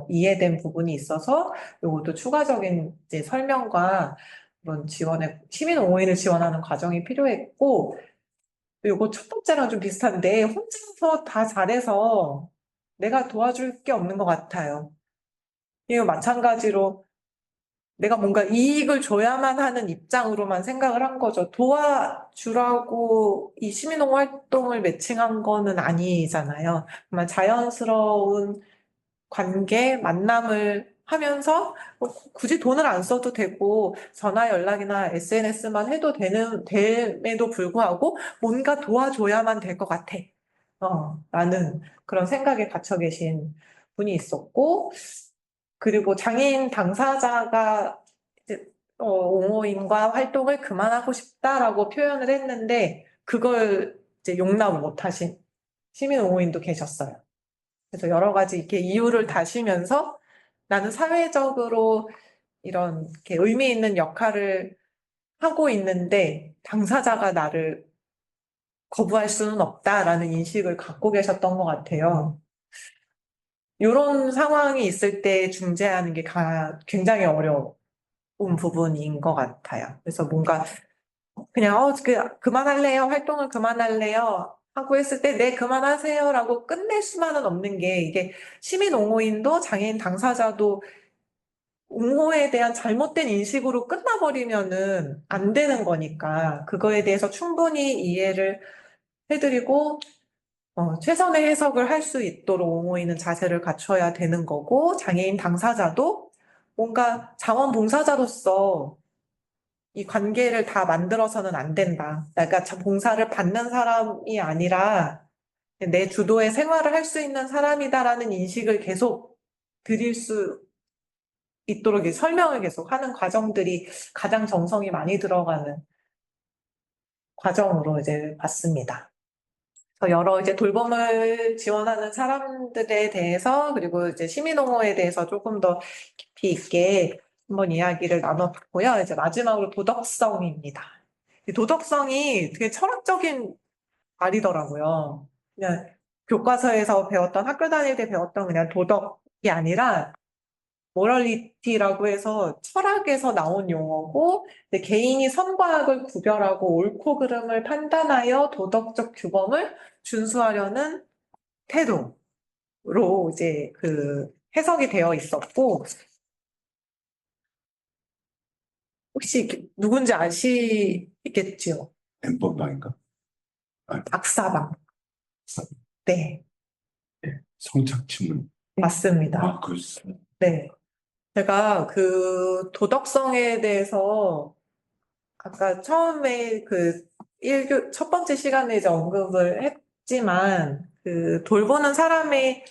이해된 부분이 있어서 요것도 추가적인 이제 설명과 그런 시민 옹호인을 지원하는 과정이 필요했고, 요거 첫 번째랑 좀 비슷한데, 혼자서 다 잘해서 내가 도와줄 게 없는 것 같아요. 이거 마찬가지로 내가 뭔가 이익을 줘야만 하는 입장으로만 생각을 한 거죠. 도와주라고 이 시민홍 활동을 매칭한 거는 아니잖아요. 정말 자연스러운 관계, 만남을 하면서 뭐 굳이 돈을 안 써도 되고 전화 연락이나 SNS만 해도 됨에도 불구하고 뭔가 도와줘야만 될 것 같아. 라는 그런 생각에 갇혀 계신 분이 있었고, 그리고 장애인 당사자가 이제, 옹호인과 활동을 그만하고 싶다라고 표현을 했는데, 그걸 이제 용납을 못하신 시민 옹호인도 계셨어요. 그래서 여러 가지 이렇게 이유를 다시면서 나는 사회적으로 이런 이렇게 의미 있는 역할을 하고 있는데 당사자가 나를 거부할 수는 없다라는 인식을 갖고 계셨던 것 같아요. 이런 상황이 있을 때 중재하는 게 굉장히 어려운 부분인 것 같아요. 그래서 뭔가 그냥 그만할래요? 활동을 그만할래요? 하고 했을 때 네, 그만하세요라고 끝낼 수만은 없는 게 이게 시민 옹호인도 장애인 당사자도 옹호에 대한 잘못된 인식으로 끝나버리면은 안 되는 거니까 그거에 대해서 충분히 이해를 해드리고 최선의 해석을 할 수 있도록 옹호인은 자세를 갖춰야 되는 거고 장애인 당사자도 뭔가 자원봉사자로서 이 관계를 다 만들어서는 안 된다. 그러니까 봉사를 받는 사람이 아니라 내 주도의 생활을 할 수 있는 사람이다라는 인식을 계속 드릴 수 있도록 이제 설명을 계속 하는 과정들이 가장 정성이 많이 들어가는 과정으로 이제 봤습니다. 그래서 여러 이제 돌봄을 지원하는 사람들에 대해서 그리고 이제 시민옹호에 대해서 조금 더 깊이 있게 한번 이야기를 나눠봤고요. 이제 마지막으로 도덕성입니다. 이 도덕성이 되게 철학적인 말이더라고요. 그냥 교과서에서 배웠던 학교 다닐 때 배웠던 그냥 도덕이 아니라 모럴리티라고 해서 철학에서 나온 용어고 이제 개인이 선과 악을 구별하고 옳고 그름을 판단하여 도덕적 규범을 준수하려는 태도로 이제 그 해석이 되어 있었고 혹시 누군지 아시겠지요? 엠법방인가? 박사방. 네, 성착취문. 맞습니다. 아, 글쎄. 네. 제가 그 도덕성에 대해서 아까 처음에 그 첫 번째 시간에 이제 언급을 했지만 그 돌보는 사람의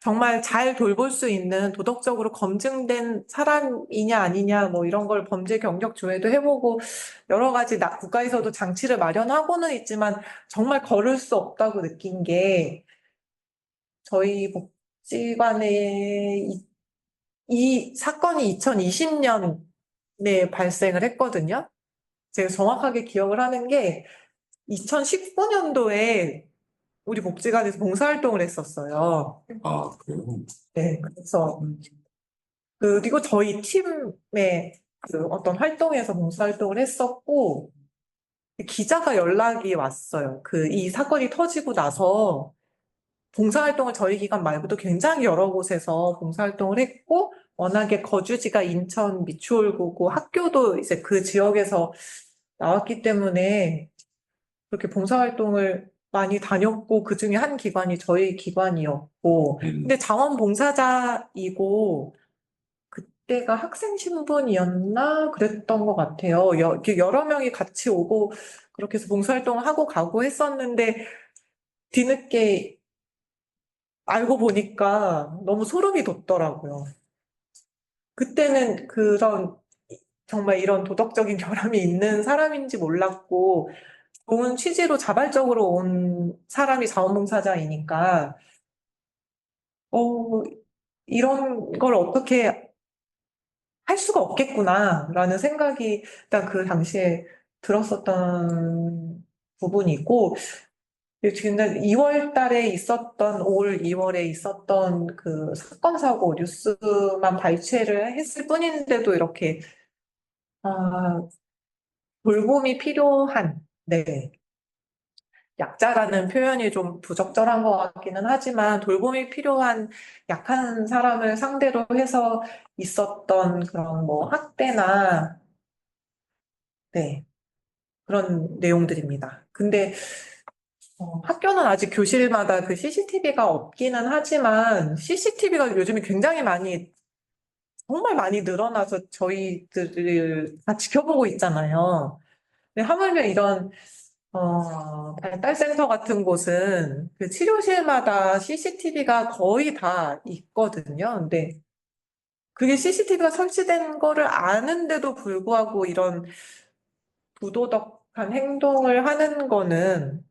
정말 잘 돌볼 수 있는 도덕적으로 검증된 사람이냐 아니냐 뭐 이런 걸 범죄 경력 조회도 해보고 여러 가지 국가에서도 장치를 마련하고는 있지만 정말 걸을 수 없다고 느낀 게 저희 복지관에 이 사건이 2020년에 발생을 했거든요. 제가 정확하게 기억을 하는 게 2019년도에 우리 복지관에서 봉사활동을 했었어요. 아, 그래요? 네, 그래서 그리고 저희 팀의 그 어떤 활동에서 봉사활동을 했었고 기자가 연락이 왔어요. 그 이 사건이 터지고 나서 봉사활동을 저희 기관 말고도 굉장히 여러 곳에서 봉사활동을 했고 워낙에 거주지가 인천 미추홀구고 학교도 이제 그 지역에서 나왔기 때문에 그렇게 봉사활동을 많이 다녔고 그중에 한 기관이 저희 기관이었고 근데 자원봉사자이고 그때가 학생 신분이었나 그랬던 것 같아요. 이렇게 여러 명이 같이 오고 그렇게 해서 봉사활동을 하고 가고 했었는데 뒤늦게 알고 보니까 너무 소름이 돋더라고요. 그때는 그런 정말 이런 도덕적인 결함이 있는 사람인지 몰랐고 좋은 취지로 자발적으로 온 사람이 자원봉사자이니까 어, 이런 걸 어떻게 할 수가 없겠구나라는 생각이 일단 그 당시에 들었었던 부분이고 지금 2월 달에 있었던 올 2월에 있었던 그 사건 사고 뉴스만 발췌를 했을 뿐인데도 이렇게 아, 돌봄이 필요한 네. 약자라는 표현이 좀 부적절한 것 같기는 하지만 돌봄이 필요한 약한 사람을 상대로 해서 있었던 그런 뭐 학대나 네, 그런 내용들입니다. 근데 학교는 아직 교실마다 그 CCTV가 없기는 하지만 CCTV가 요즘에 굉장히 많이 정말 많이 늘어나서 저희들을 다 지켜보고 있잖아요. 근데 하물며 이런 발달센터 같은 곳은 그 치료실마다 CCTV가 거의 다 있거든요. 근데 그게 CCTV가 설치된 거를 아는데도 불구하고 이런 부도덕한 행동을 하는 거는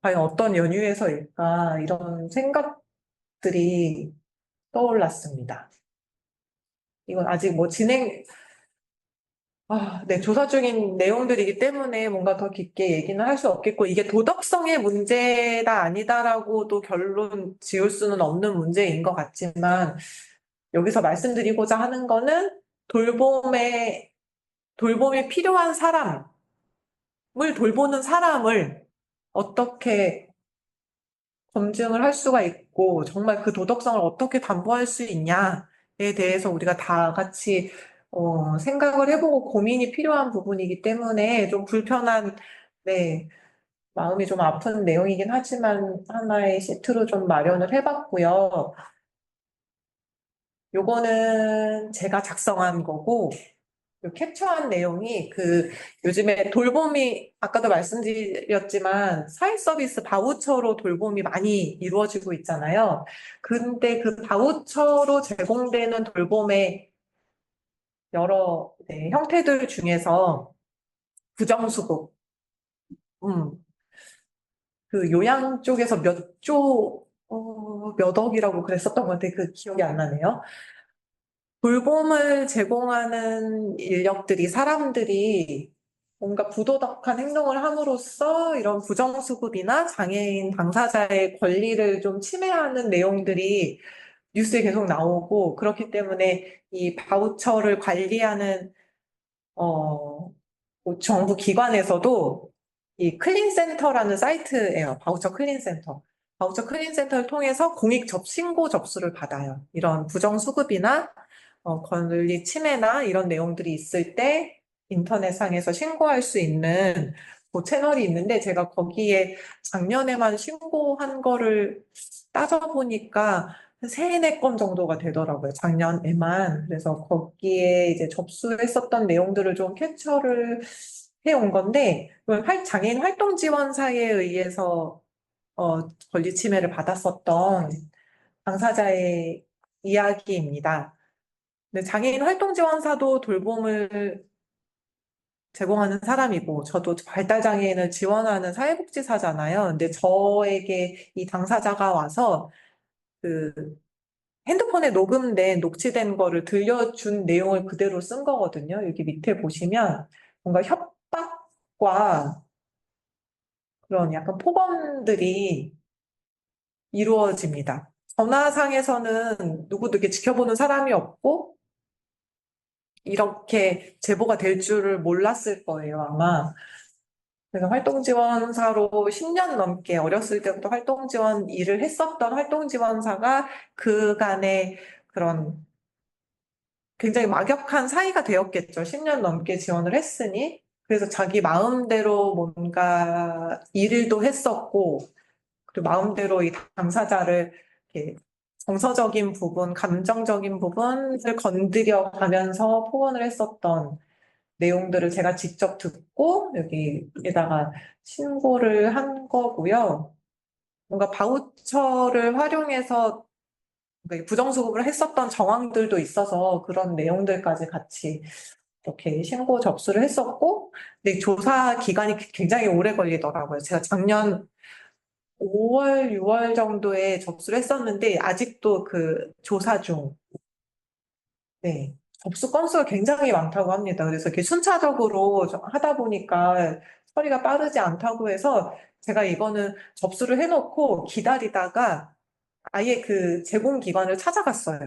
과연 어떤 연유에서일까 이런 생각들이 떠올랐습니다. 이건 아직 뭐 네, 조사 중인 내용들이기 때문에 뭔가 더 깊게 얘기는 할 수 없겠고, 이게 도덕성의 문제다 아니다라고도 결론 지을 수는 없는 문제인 것 같지만, 여기서 말씀드리고자 하는 거는 돌봄이 필요한 사람을 돌보는 사람을 어떻게 검증을 할 수가 있고, 정말 그 도덕성을 어떻게 담보할 수 있냐에 대해서 우리가 다 같이 생각을 해보고 고민이 필요한 부분이기 때문에 좀 불편한, 네, 마음이 좀 아픈 내용이긴 하지만 하나의 시트로 좀 마련을 해봤고요. 요거는 제가 작성한 거고, 캡처한 내용이 요즘에 돌봄이 아까도 말씀드렸지만 사회 서비스 바우처로 돌봄이 많이 이루어지고 있잖아요. 근데 그 바우처로 제공되는 돌봄의 여러 형태들 중에서 부정수급, 음, 그 요양 쪽에서 몇 억이라고 그랬었던 것 같아요. 그 기억이 안 나네요. 돌봄을 제공하는 인력들이, 사람들이 뭔가 부도덕한 행동을 함으로써 이런 부정수급이나 장애인 당사자의 권리를 좀 침해하는 내용들이 뉴스에 계속 나오고, 그렇기 때문에 이 바우처를 관리하는, 뭐 정부 기관에서도 이 클린센터라는 사이트예요. 바우처 클린센터. 바우처 클린센터를 통해서 신고 접수를 받아요. 이런 부정수급이나 권리 침해나 이런 내용들이 있을 때 인터넷상에서 신고할 수 있는 그 채널이 있는데 제가 거기에 작년에만 신고한 거를 따져보니까 한 세네 건 정도가 되더라고요. 작년에만. 그래서 거기에 이제 접수했었던 내용들을 좀 캡처를 해온 건데, 장애인 활동지원사에 의해서 권리 침해를 받았었던 당사자의 이야기입니다. 근데 장애인 활동지원사도 돌봄을 제공하는 사람이고, 저도 발달장애인을 지원하는 사회복지사잖아요. 근데 저에게 이 당사자가 와서 그 핸드폰에 녹취된 거를 들려준 내용을 그대로 쓴 거거든요. 여기 밑에 보시면 뭔가 협박과 그런 약간 폭언들이 이루어집니다. 전화상에서는 누구도 이렇게 지켜보는 사람이 없고, 이렇게 제보가 될 줄을 몰랐을 거예요, 아마. 그래서 활동지원사로 10년 넘게 어렸을 때부터 활동지원 일을 했었던 활동지원사가 그간의 그런 굉장히 막역한 사이가 되었겠죠. 10년 넘게 지원을 했으니. 그래서 자기 마음대로 뭔가 일도 했었고, 그리고 마음대로 이 당사자를 이렇게 정서적인 부분, 감정적인 부분을 건드려 가면서 포원을 했었던 내용들을 제가 직접 듣고 여기에다가 신고를 한 거고요. 뭔가 바우처를 활용해서 부정수급을 했었던 정황들도 있어서 그런 내용들까지 같이 이렇게 신고 접수를 했었고, 근데 조사 기간이 굉장히 오래 걸리더라고요. 제가 작년 5월, 6월 정도에 접수를 했었는데, 아직도 그 조사 중, 네. 접수 건수가 굉장히 많다고 합니다. 그래서 이렇게 순차적으로 하다 보니까 처리가 빠르지 않다고 해서 제가 이거는 접수를 해놓고 기다리다가 아예 그 제공기관을 찾아갔어요.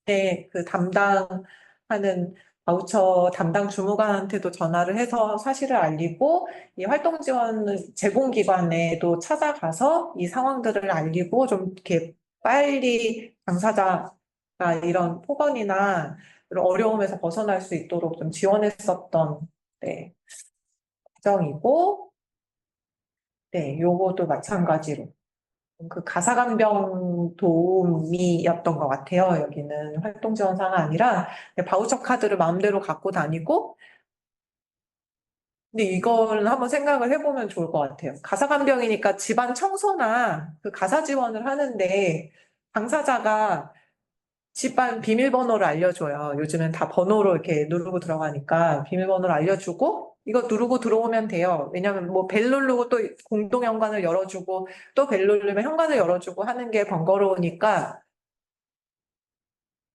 네, 그 담당하는 바우처 담당 주무관한테도 전화를 해서 사실을 알리고 이 활동 지원 제공기관에도 찾아가서 이 상황들을 알리고 좀 이렇게 빨리 당사자가 이런 폭언이나 이런 어려움에서 벗어날 수 있도록 좀 지원했었던 네, 과정이고 네, 요것도 마찬가지로 그 가사감병 도우미였던 것 같아요. 여기는 활동지원사가 아니라 바우처 카드를 마음대로 갖고 다니고 근데 이거는 한번 생각을 해보면 좋을 것 같아요. 가사감병이니까 집안 청소나 그 가사 지원을 하는데 당사자가 집안 비밀번호를 알려줘요. 요즘엔 다 번호로 이렇게 누르고 들어가니까 비밀번호를 알려주고 이거 누르고 들어오면 돼요. 왜냐면 뭐 벨 누르고 또 공동 현관을 열어주고 또 벨 누르면 현관을 열어주고 하는 게 번거로우니까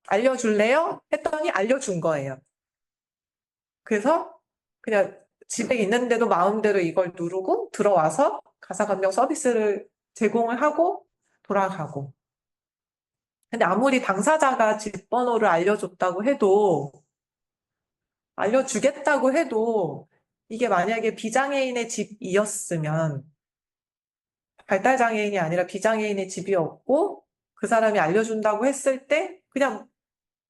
알려줄래요? 했더니 알려준 거예요. 그래서 그냥 집에 있는데도 마음대로 이걸 누르고 들어와서 가사감정 서비스를 제공을 하고 돌아가고. 근데 아무리 당사자가 집 번호를 알려주겠다고 해도 이게 만약에 비장애인의 집이었으면 발달장애인이 아니라 비장애인의 집이었고 그 사람이 알려준다고 했을 때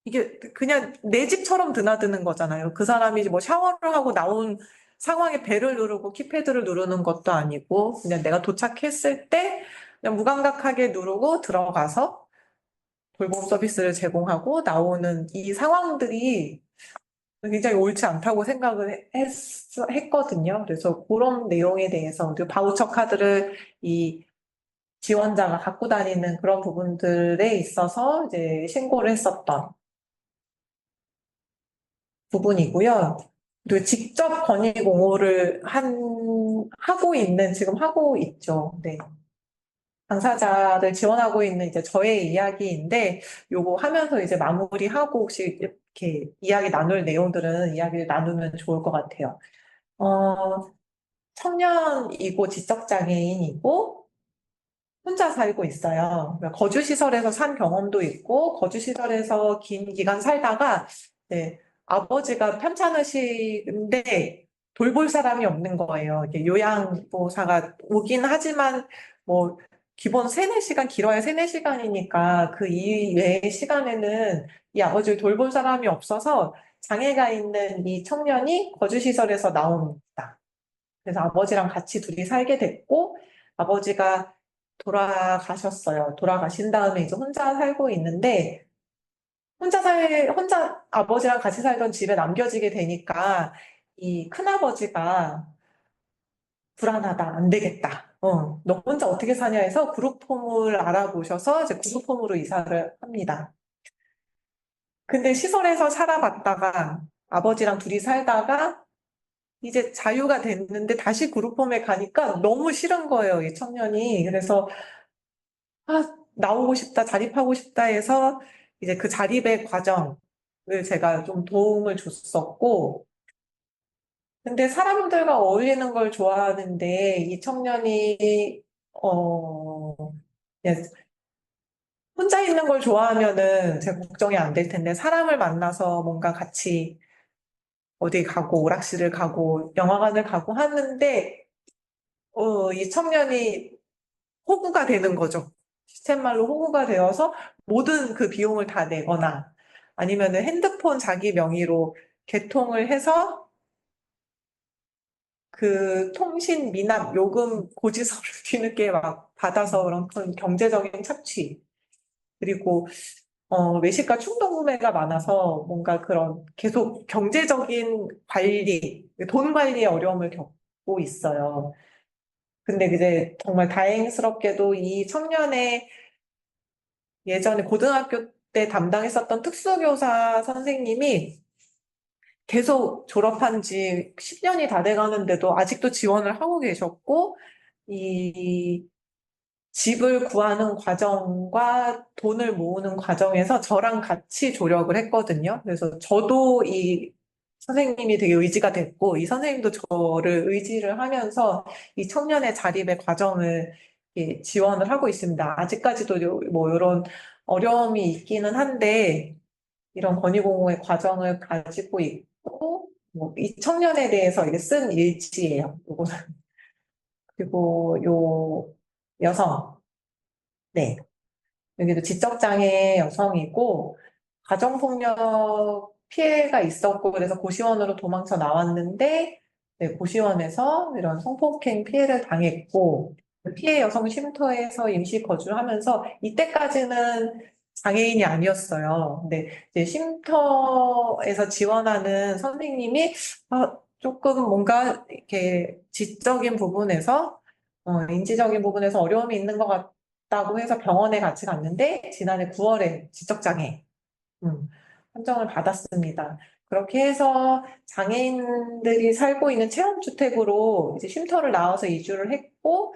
이게 그냥 내 집처럼 드나드는 거잖아요. 그 사람이 뭐 샤워를 하고 나온 상황에 벨을 누르고 키패드를 누르는 것도 아니고 그냥 내가 도착했을 때 그냥 무감각하게 누르고 들어가서 돌봄 서비스를 제공하고 나오는 이 상황들이 굉장히 옳지 않다고 생각을 했거든요. 그래서 그런 내용에 대해서 그리고 바우처 카드를 이 지원자가 갖고 다니는 그런 부분들에 있어서 이제 신고를 했었던 부분이고요. 그리고 직접 건의 공호를 지금 하고 있죠. 네. 당사자를 지원하고 있는 이제 저의 이야기인데, 요거 하면서 이제 마무리하고 혹시 이렇게 이야기 나눌 내용들은 이야기를 나누면 좋을 것 같아요. 어, 청년이고 지적장애인이고 혼자 살고 있어요. 그러니까 거주시설에서 산 경험도 있고, 거주시설에서 긴 기간 살다가, 네, 아버지가 편찮으신데 돌볼 사람이 없는 거예요. 이게 요양보호사가 오긴 하지만, 뭐, 기본 3, 4시간, 길어야 3, 4시간이니까 그 이외의 시간에는 이 아버지를 돌볼 사람이 없어서 장애가 있는 이 청년이 거주시설에서 나옵니다. 그래서 아버지랑 같이 둘이 살게 됐고, 아버지가 돌아가셨어요. 돌아가신 다음에 이제 혼자 살고 있는데, 혼자 아버지랑 같이 살던 집에 남겨지게 되니까, 이 큰아버지가 불안하다, 안 되겠다. 너 혼자 어떻게 사냐 해서 그룹홈을 알아보셔서 이제 그룹홈으로 이사를 합니다. 근데 시설에서 살아봤다가, 아버지랑 둘이 살다가, 이제 자유가 됐는데 다시 그룹홈에 가니까 너무 싫은 거예요, 이 청년이. 그래서 나오고 싶다, 자립하고 싶다 해서 이제 그 자립의 과정을 제가 좀 도움을 줬었고, 근데 사람들과 어울리는 걸 좋아하는데 이 청년이 어 예, 혼자 있는 걸 좋아하면은 제가 걱정이 안 될 텐데 사람을 만나서 뭔가 같이 어디 가고 오락실을 가고 영화관을 가고 하는데 이 청년이 호구가 되는 거죠. 시쳇말로 호구가 되어서 모든 그 비용을 다 내거나 아니면은 핸드폰 자기 명의로 개통을 해서 그 통신 미납 요금 고지서를 뒤늦게 막 받아서 그런 경제적인 착취 그리고 외식과 충동 구매가 많아서 뭔가 그런 계속 경제적인 관리, 돈 관리에 어려움을 겪고 있어요. 근데 이제 정말 다행스럽게도 이 청년의 예전에 고등학교 때 담당했었던 특수교사 선생님이 계속 졸업한 지 10년이 다 돼가는데도 아직도 지원을 하고 계셨고, 이 집을 구하는 과정과 돈을 모으는 과정에서 저랑 같이 조력을 했거든요. 그래서 저도 이 선생님이 되게 의지가 됐고, 이 선생님도 저를 의지를 하면서 이 청년의 자립의 과정을 지원을 하고 있습니다. 아직까지도 뭐 이런 어려움이 있기는 한데, 이런 권익공호의 과정을 가지고 있고, 뭐 이 청년에 대해서 이게 쓴 일지예요. 요거는. 그리고 요 여성, 네. 여기도 지적장애 여성이고, 가정폭력 피해가 있었고, 그래서 고시원으로 도망쳐 나왔는데, 네, 고시원에서 이런 성폭행 피해를 당했고, 피해 여성 쉼터에서 임시 거주하면서, 이때까지는 장애인이 아니었어요. 근데 이제 쉼터에서 지원하는 선생님이, 조금 뭔가 이렇게 지적인 부분에서, 인지적인 부분에서 어려움이 있는 것 같다고 해서 병원에 같이 갔는데 지난해 9월에 지적장애 판정을 받았습니다. 그렇게 해서 장애인들이 살고 있는 체험주택으로 이제 쉼터를 나와서 이주를 했고,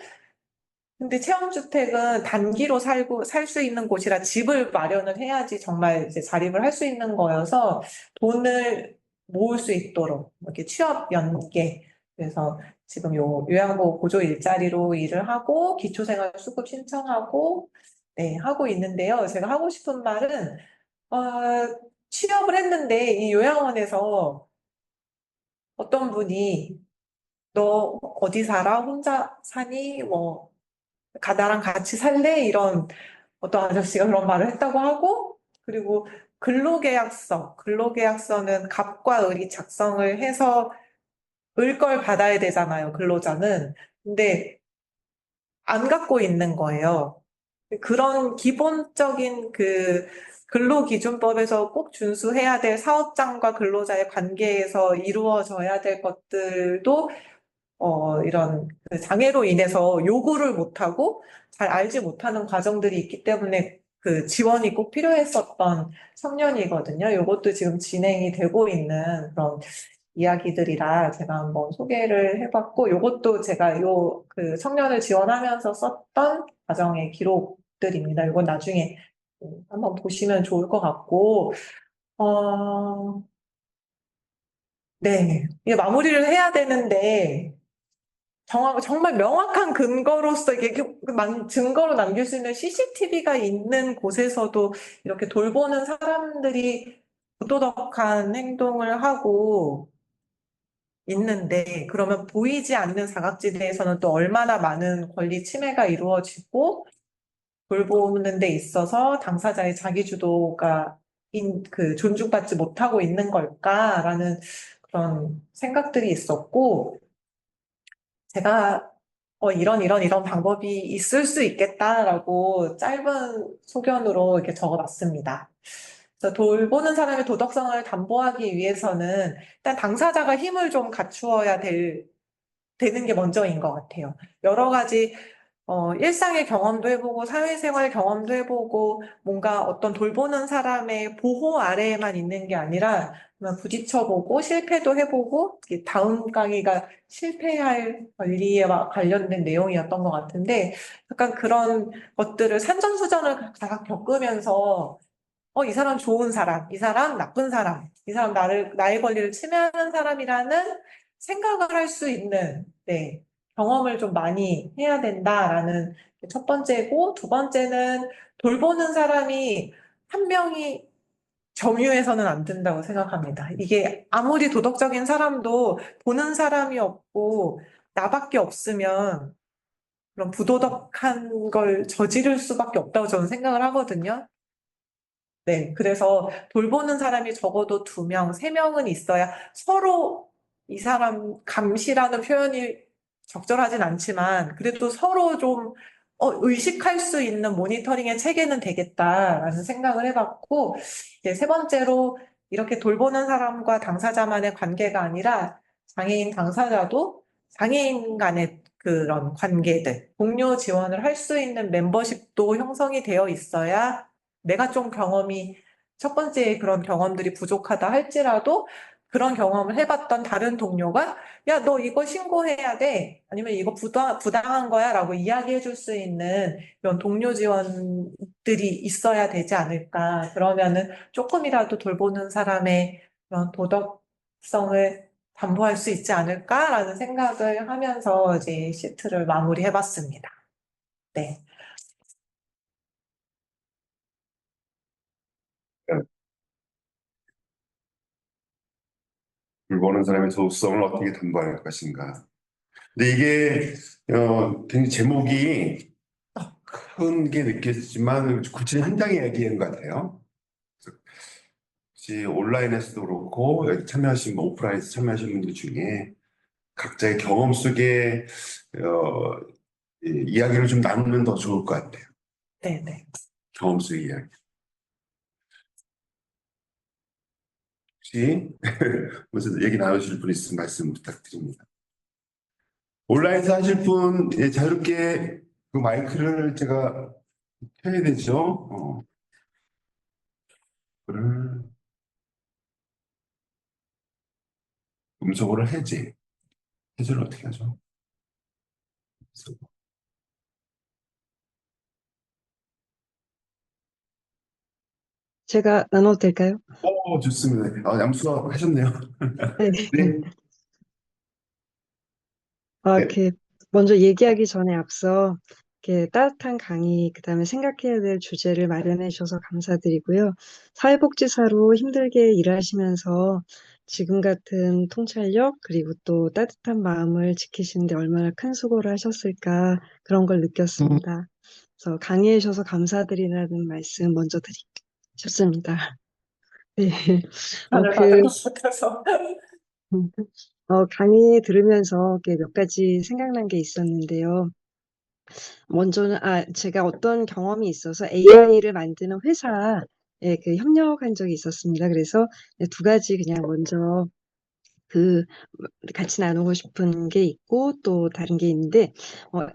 근데 체험주택은 단기로 살 수 있는 곳이라 집을 마련을 해야지 정말 이제 자립을 할 수 있는 거여서 돈을 모을 수 있도록 이렇게 취업 연계. 그래서 지금 요 요양보호 보조 일자리로 일을 하고 기초생활수급 신청하고 네, 하고 있는데요. 제가 하고 싶은 말은 어, 취업을 했는데 이 요양원에서 어떤 분이 너 어디 살아? 혼자 사니? 뭐 나랑 같이 살래? 이런 어떤 아저씨가 그런 말을 했다고 하고, 그리고 근로계약서는 갑과 을이 작성을 해서 을 걸 받아야 되잖아요, 근로자는. 근데 안 갖고 있는 거예요. 그런 기본적인 그 근로기준법에서 꼭 준수해야 될 사업장과 근로자의 관계에서 이루어져야 될 것들도 이런 그 장애로 인해서 요구를 못하고 잘 알지 못하는 과정들이 있기 때문에 그 지원이 꼭 필요했었던 청년이거든요. 이것도 지금 진행이 되고 있는 그런 이야기들이라 제가 한번 소개를 해봤고, 요것도 제가 요 그 청년을 지원하면서 썼던 과정의 기록들입니다. 이건 나중에 한번 보시면 좋을 것 같고, 어, 네. 이게 마무리를 해야 되는데, 정말 명확한 근거로서 이게 증거로 남길 수 있는 CCTV가 있는 곳에서도 이렇게 돌보는 사람들이 부도덕한 행동을 하고 있는데, 그러면 보이지 않는 사각지대에서는 또 얼마나 많은 권리 침해가 이루어지고, 돌보는 데 있어서 당사자의 자기주도가 존중받지 못하고 있는 걸까라는 그런 생각들이 있었고, 제가 이런 방법이 있을 수 있겠다라고 짧은 소견으로 이렇게 적어봤습니다. 그래서 돌보는 사람의 도덕성을 담보하기 위해서는 일단 당사자가 힘을 좀 갖추어야 되는 게 먼저인 것 같아요. 여러 가지 일상의 경험도 해보고, 사회생활 경험도 해보고, 뭔가 어떤 돌보는 사람의 보호 아래에만 있는 게 아니라, 그냥 부딪혀보고, 실패도 해보고, 이게 다음 강의가 실패할 권리에 관련된 내용이었던 것 같은데, 약간 그런 것들을 산전수전을 다 겪으면서, 이 사람 좋은 사람, 이 사람 나쁜 사람, 이 사람 나의 권리를 침해하는 사람이라는 생각을 할 수 있는, 네, 경험을 좀 많이 해야 된다라는 게 첫 번째고, 두 번째는 돌보는 사람이 한 명이 점유해서는 안 된다고 생각합니다. 이게 아무리 도덕적인 사람도 보는 사람이 없고, 나밖에 없으면 그런 부도덕한 걸 저지를 수밖에 없다고 저는 생각을 하거든요. 네, 그래서 돌보는 사람이 적어도 2명, 3명은 있어야 서로 이 사람 감시라는 표현이 적절하진 않지만 그래도 서로 좀 의식할 수 있는 모니터링의 체계는 되겠다라는 생각을 해봤고, 이제 세 번째로 이렇게 돌보는 사람과 당사자만의 관계가 아니라 장애인 당사자도 장애인 간의 그런 관계들, 동료 지원을 할 수 있는 멤버십도 형성이 되어 있어야 내가 좀 첫 번째 그런 경험들이 부족하다 할지라도 그런 경험을 해봤던 다른 동료가 야, 너 이거 신고해야 돼. 아니면 이거 부당한 거야. 라고 이야기해 줄 수 있는 이런 동료 지원들이 있어야 되지 않을까. 그러면은 조금이라도 돌보는 사람의 그런 도덕성을 담보할 수 있지 않을까라는 생각을 하면서 이제 시트를 마무리해 봤습니다. 네. 돌보는 사람의 도덕성을 어떻게 담보할 것인가. 근데 이게 굉장히 제목이 큰 게 느껴지지만 구체적인 현장 이야기인 것 같아요. 그래서 혹시 온라인에서도 그렇고 여기 참여하신 오프라인에서 참여하신 분들 중에 각자의 경험 속에 이야기를 좀 나누면 더 좋을 것 같아요. 네네. 경험 속의 이야기. 혹시 무슨 얘기 나누실 분 있으면 말씀 부탁드립니다. 온라인에서 하실 분 자유롭게 그 마이크를 제가 켜야 되죠. 그를 음성으로 해제를 어떻게 하죠? 제가 나눠도 될까요? 좋습니다. 양수화 하셨네요. 네. 네, 네. 이렇게 먼저 얘기하기 전에 앞서 이렇게 따뜻한 강의, 그다음에 생각해야 될 주제를 마련해 주셔서 감사드리고요. 사회복지사로 힘들게 일하시면서 지금 같은 통찰력, 그리고 또 따뜻한 마음을 지키시는데 얼마나 큰 수고를 하셨을까 그런 걸 느꼈습니다. 그래서 강의해 주셔서 감사드리라는 말씀 먼저 드리셨습니다. 네. 하늘 받을 것 같아서. 강의 들으면서 이렇게 몇 가지 생각난 게 있었는데요. 먼저는, 제가 어떤 경험이 있어서 AI를 만드는 회사에 그 협력한 적이 있었습니다. 그래서 두 가지 그냥 먼저 그 같이 나누고 싶은 게 있고 또 다른 게 있는데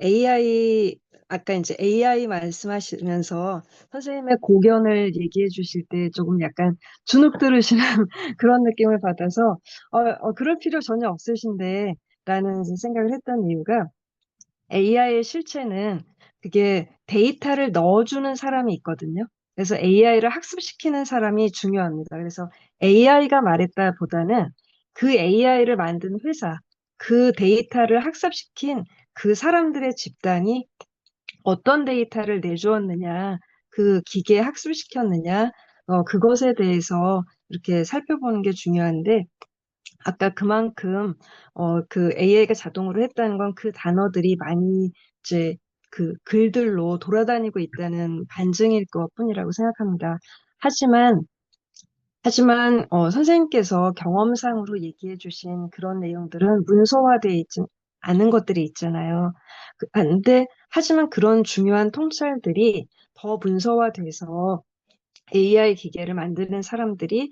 AI 아까 이제 AI 말씀하시면서 선생님의 고견을 얘기해 주실 때 조금 약간 주눅 들으시는 그런 느낌을 받아서 그럴 필요 전혀 없으신데 라는 생각을 했던 이유가 AI의 실체는 그게 데이터를 넣어주는 사람이 있거든요. 그래서 AI를 학습시키는 사람이 중요합니다. 그래서 AI가 말했다 보다는 그 AI를 만든 회사, 그 데이터를 학습시킨 그 사람들의 집단이 어떤 데이터를 내주었느냐, 그 기계에 학습시켰느냐, 그것에 대해서 이렇게 살펴보는 게 중요한데, 아까 그만큼 그 AI가 자동으로 했다는 건 그 단어들이 많이 이제 그 글들로 돌아다니고 있다는 반증일 것뿐이라고 생각합니다. 하지만 선생님께서 경험상으로 얘기해 주신 그런 내용들은 문서화되어 있지 않은 것들이 있잖아요. 근데 하지만 그런 중요한 통찰들이 더 문서화돼서 AI 기계를 만드는 사람들이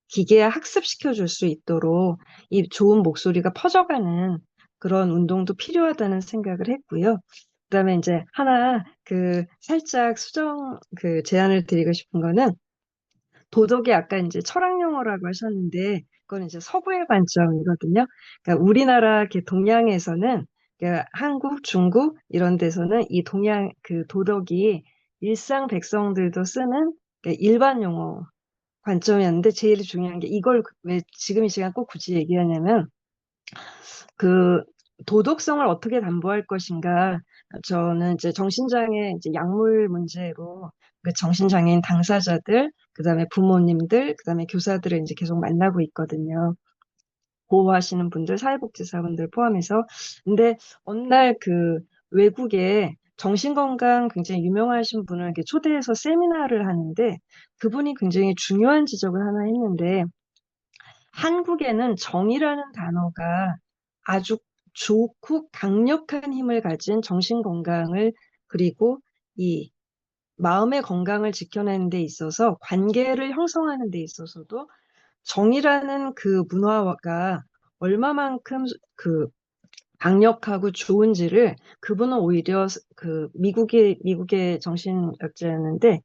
기계에 학습시켜 줄 수 있도록 이 좋은 목소리가 퍼져가는 그런 운동도 필요하다는 생각을 했고요. 그다음에 이제 하나 살짝 제안을 드리고 싶은 거는 도덕이 아까 이제 철학 용어라고 하셨는데 그건 이제 서구의 관점이거든요. 그러니까 우리나라 이렇게 동양에서는 그러니까 한국, 중국 이런 데서는 이 동양 그 도덕이 일상 백성들도 쓰는 그러니까 일반 용어 관점이었는데 제일 중요한 게 이걸 왜 지금 이 시간 꼭 굳이 얘기하냐면 그 도덕성을 어떻게 담보할 것인가. 저는 이제 정신장애 이제 약물 문제로 그 정신장애인 당사자들, 그다음에 부모님들, 그다음에 교사들을 이제 계속 만나고 있거든요. 보호하시는 분들, 사회복지사분들 포함해서. 근데 어느 날 외국에 정신건강 굉장히 유명하신 분을 이렇게 초대해서 세미나를 하는데 그분이 굉장히 중요한 지적을 하나 했는데 한국에는 정의라는 단어가 아주 좋고 강력한 힘을 가진 정신건강을 그리고 이 마음의 건강을 지켜내는 데 있어서 관계를 형성하는 데 있어서도 정의라는 그 문화가 얼마만큼 강력하고 좋은지를 그분은 오히려 미국의 정신학자였는데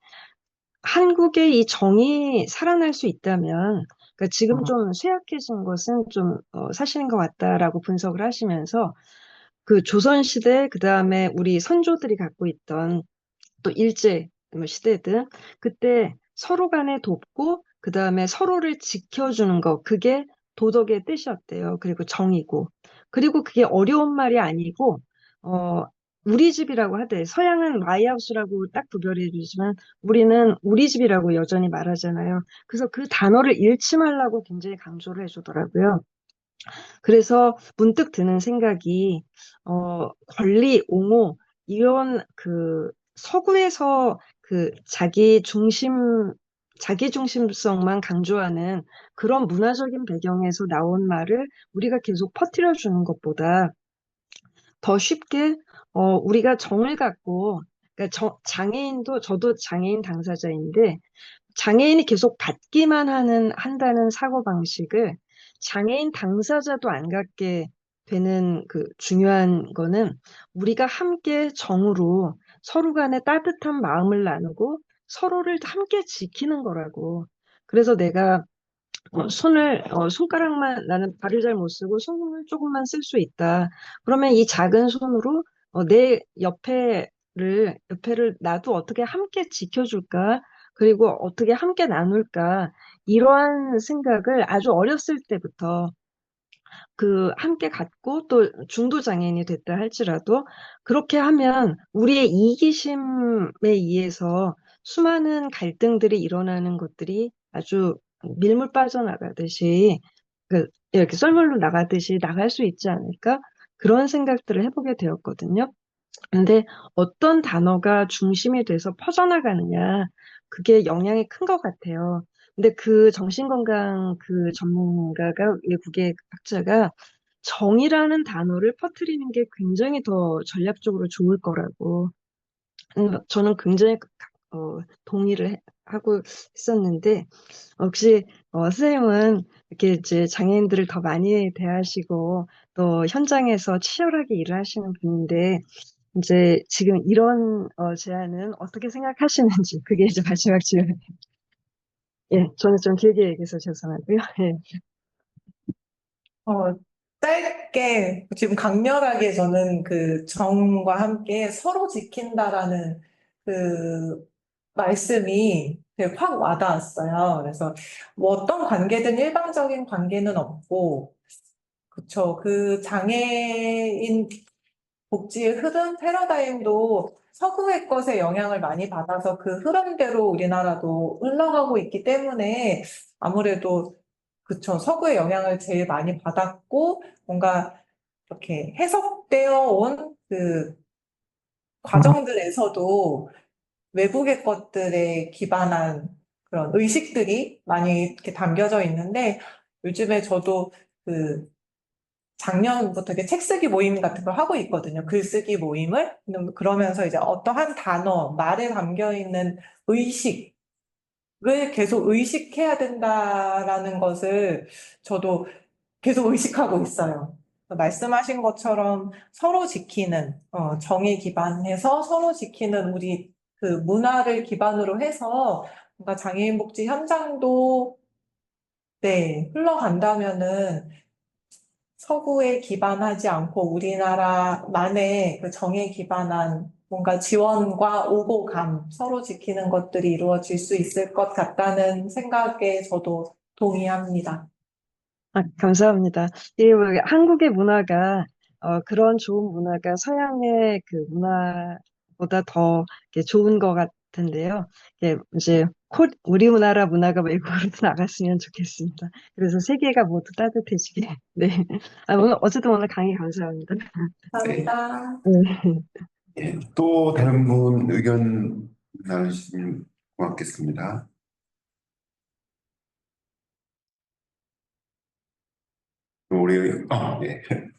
한국의 이 정이 살아날 수 있다면, 그러니까 지금 좀 쇠약해진 것은 좀 사실인 것 같다라고 분석을 하시면서 그 조선시대, 그 다음에 우리 선조들이 갖고 있던 또 일제 뭐 시대든 그때 서로 간에 돕고 그 다음에 서로를 지켜주는 거 그게 도덕의 뜻이었대요. 그리고 정이고 그리고 그게 어려운 말이 아니고 어 우리 집이라고 하대. 서양은 마이하우스라고 딱 구별해 주지만 우리는 우리 집이라고 여전히 말하잖아요. 그래서 그 단어를 잃지 말라고 굉장히 강조를 해주더라고요. 그래서 문득 드는 생각이, 권리, 옹호, 이런 서구에서 자기 중심성만 강조하는 그런 문화적인 배경에서 나온 말을 우리가 계속 퍼뜨려 주는 것보다 더 쉽게, 우리가 정을 갖고, 그러니까 저도 장애인 당사자인데, 장애인이 계속 받기만 한다는 사고방식을 장애인 당사자도 안 갖게 되는 그 중요한 거는 우리가 함께 정으로 서로 간에 따뜻한 마음을 나누고 서로를 함께 지키는 거라고. 그래서 내가 손가락만, 나는 발을 잘 못 쓰고 손을 조금만 쓸 수 있다. 그러면 이 작은 손으로 내 옆에를 나도 어떻게 함께 지켜줄까? 그리고 어떻게 함께 나눌까? 이러한 생각을 아주 어렸을 때부터 함께 갖고 또 중도 장애인이 됐다 할지라도 그렇게 하면 우리의 이기심에 의해서 수많은 갈등들이 일어나는 것들이 아주 밀물 빠져나가듯이 이렇게 썰물로 나가듯이 나갈 수 있지 않을까? 그런 생각들을 해보게 되었거든요. 근데 어떤 단어가 중심이 돼서 퍼져나가느냐, 그게 영향이 큰 것 같아요. 근데 그 정신건강 전문가가, 외국의 학자가 정이라는 단어를 퍼뜨리는 게 굉장히 더 전략적으로 좋을 거라고. 저는 굉장히 동의를 하고 있었는데, 혹시 선생님은 이렇게 이제 장애인들을 더 많이 대하시고 또 현장에서 치열하게 일을 하시는 분인데 이제 지금 이런 제안은 어떻게 생각하시는지 그게 이제 마지막 질문. 예, 저는 좀 길게 얘기해서 죄송하고요. 예. 어, 짧게, 지금 강렬하게 저는 그 정과 함께 서로 지킨다라는 그 말씀이 되게 확 와닿았어요. 그래서 뭐 어떤 관계든 일방적인 관계는 없고, 그쵸. 그 장애인 복지의 흐름, 패러다임도 서구의 것에 영향을 많이 받아서 그 흐름대로 우리나라도 흘러가고 있기 때문에 아무래도 그쵸. 서구의 영향을 제일 많이 받았고 뭔가 이렇게 해석되어 온 그 과정들에서도 외국의 것들에 기반한 그런 의식들이 많이 이렇게 담겨져 있는데 요즘에 저도 그 작년부터 이렇게 책 쓰기 모임 같은 걸 하고 있거든요. 글쓰기 모임을. 그러면서 이제 어떠한 단어, 말에 담겨 있는 의식을 계속 의식해야 된다라는 것을 저도 계속 의식하고 있어요. 말씀하신 것처럼 서로 지키는, 정에 기반해서 서로 지키는 우리 그 문화를 기반으로 해서 뭔가 장애인 복지 현장도 네, 흘러간다면은 서구에 기반하지 않고 우리나라만의 그 정에 기반한 뭔가 지원과 오고감, 서로 지키는 것들이 이루어질 수 있을 것 같다는 생각에 저도 동의합니다. 감사합니다. 이 한국의 문화가 그런 좋은 문화가 서양의 그 문화보다 더 이렇게 좋은 것 같은데요. 이제 우리나라 문화가 외국으로 나갔으면 좋겠습니다. 그래서 세계가 모두 따뜻해지게. 네. 오늘 어쨌든 오늘 강의 감사합니다. 네. 감사합니다. 네. 예, 또 다른 분 의견 나누시면 고맙겠습니다. 우리, 예.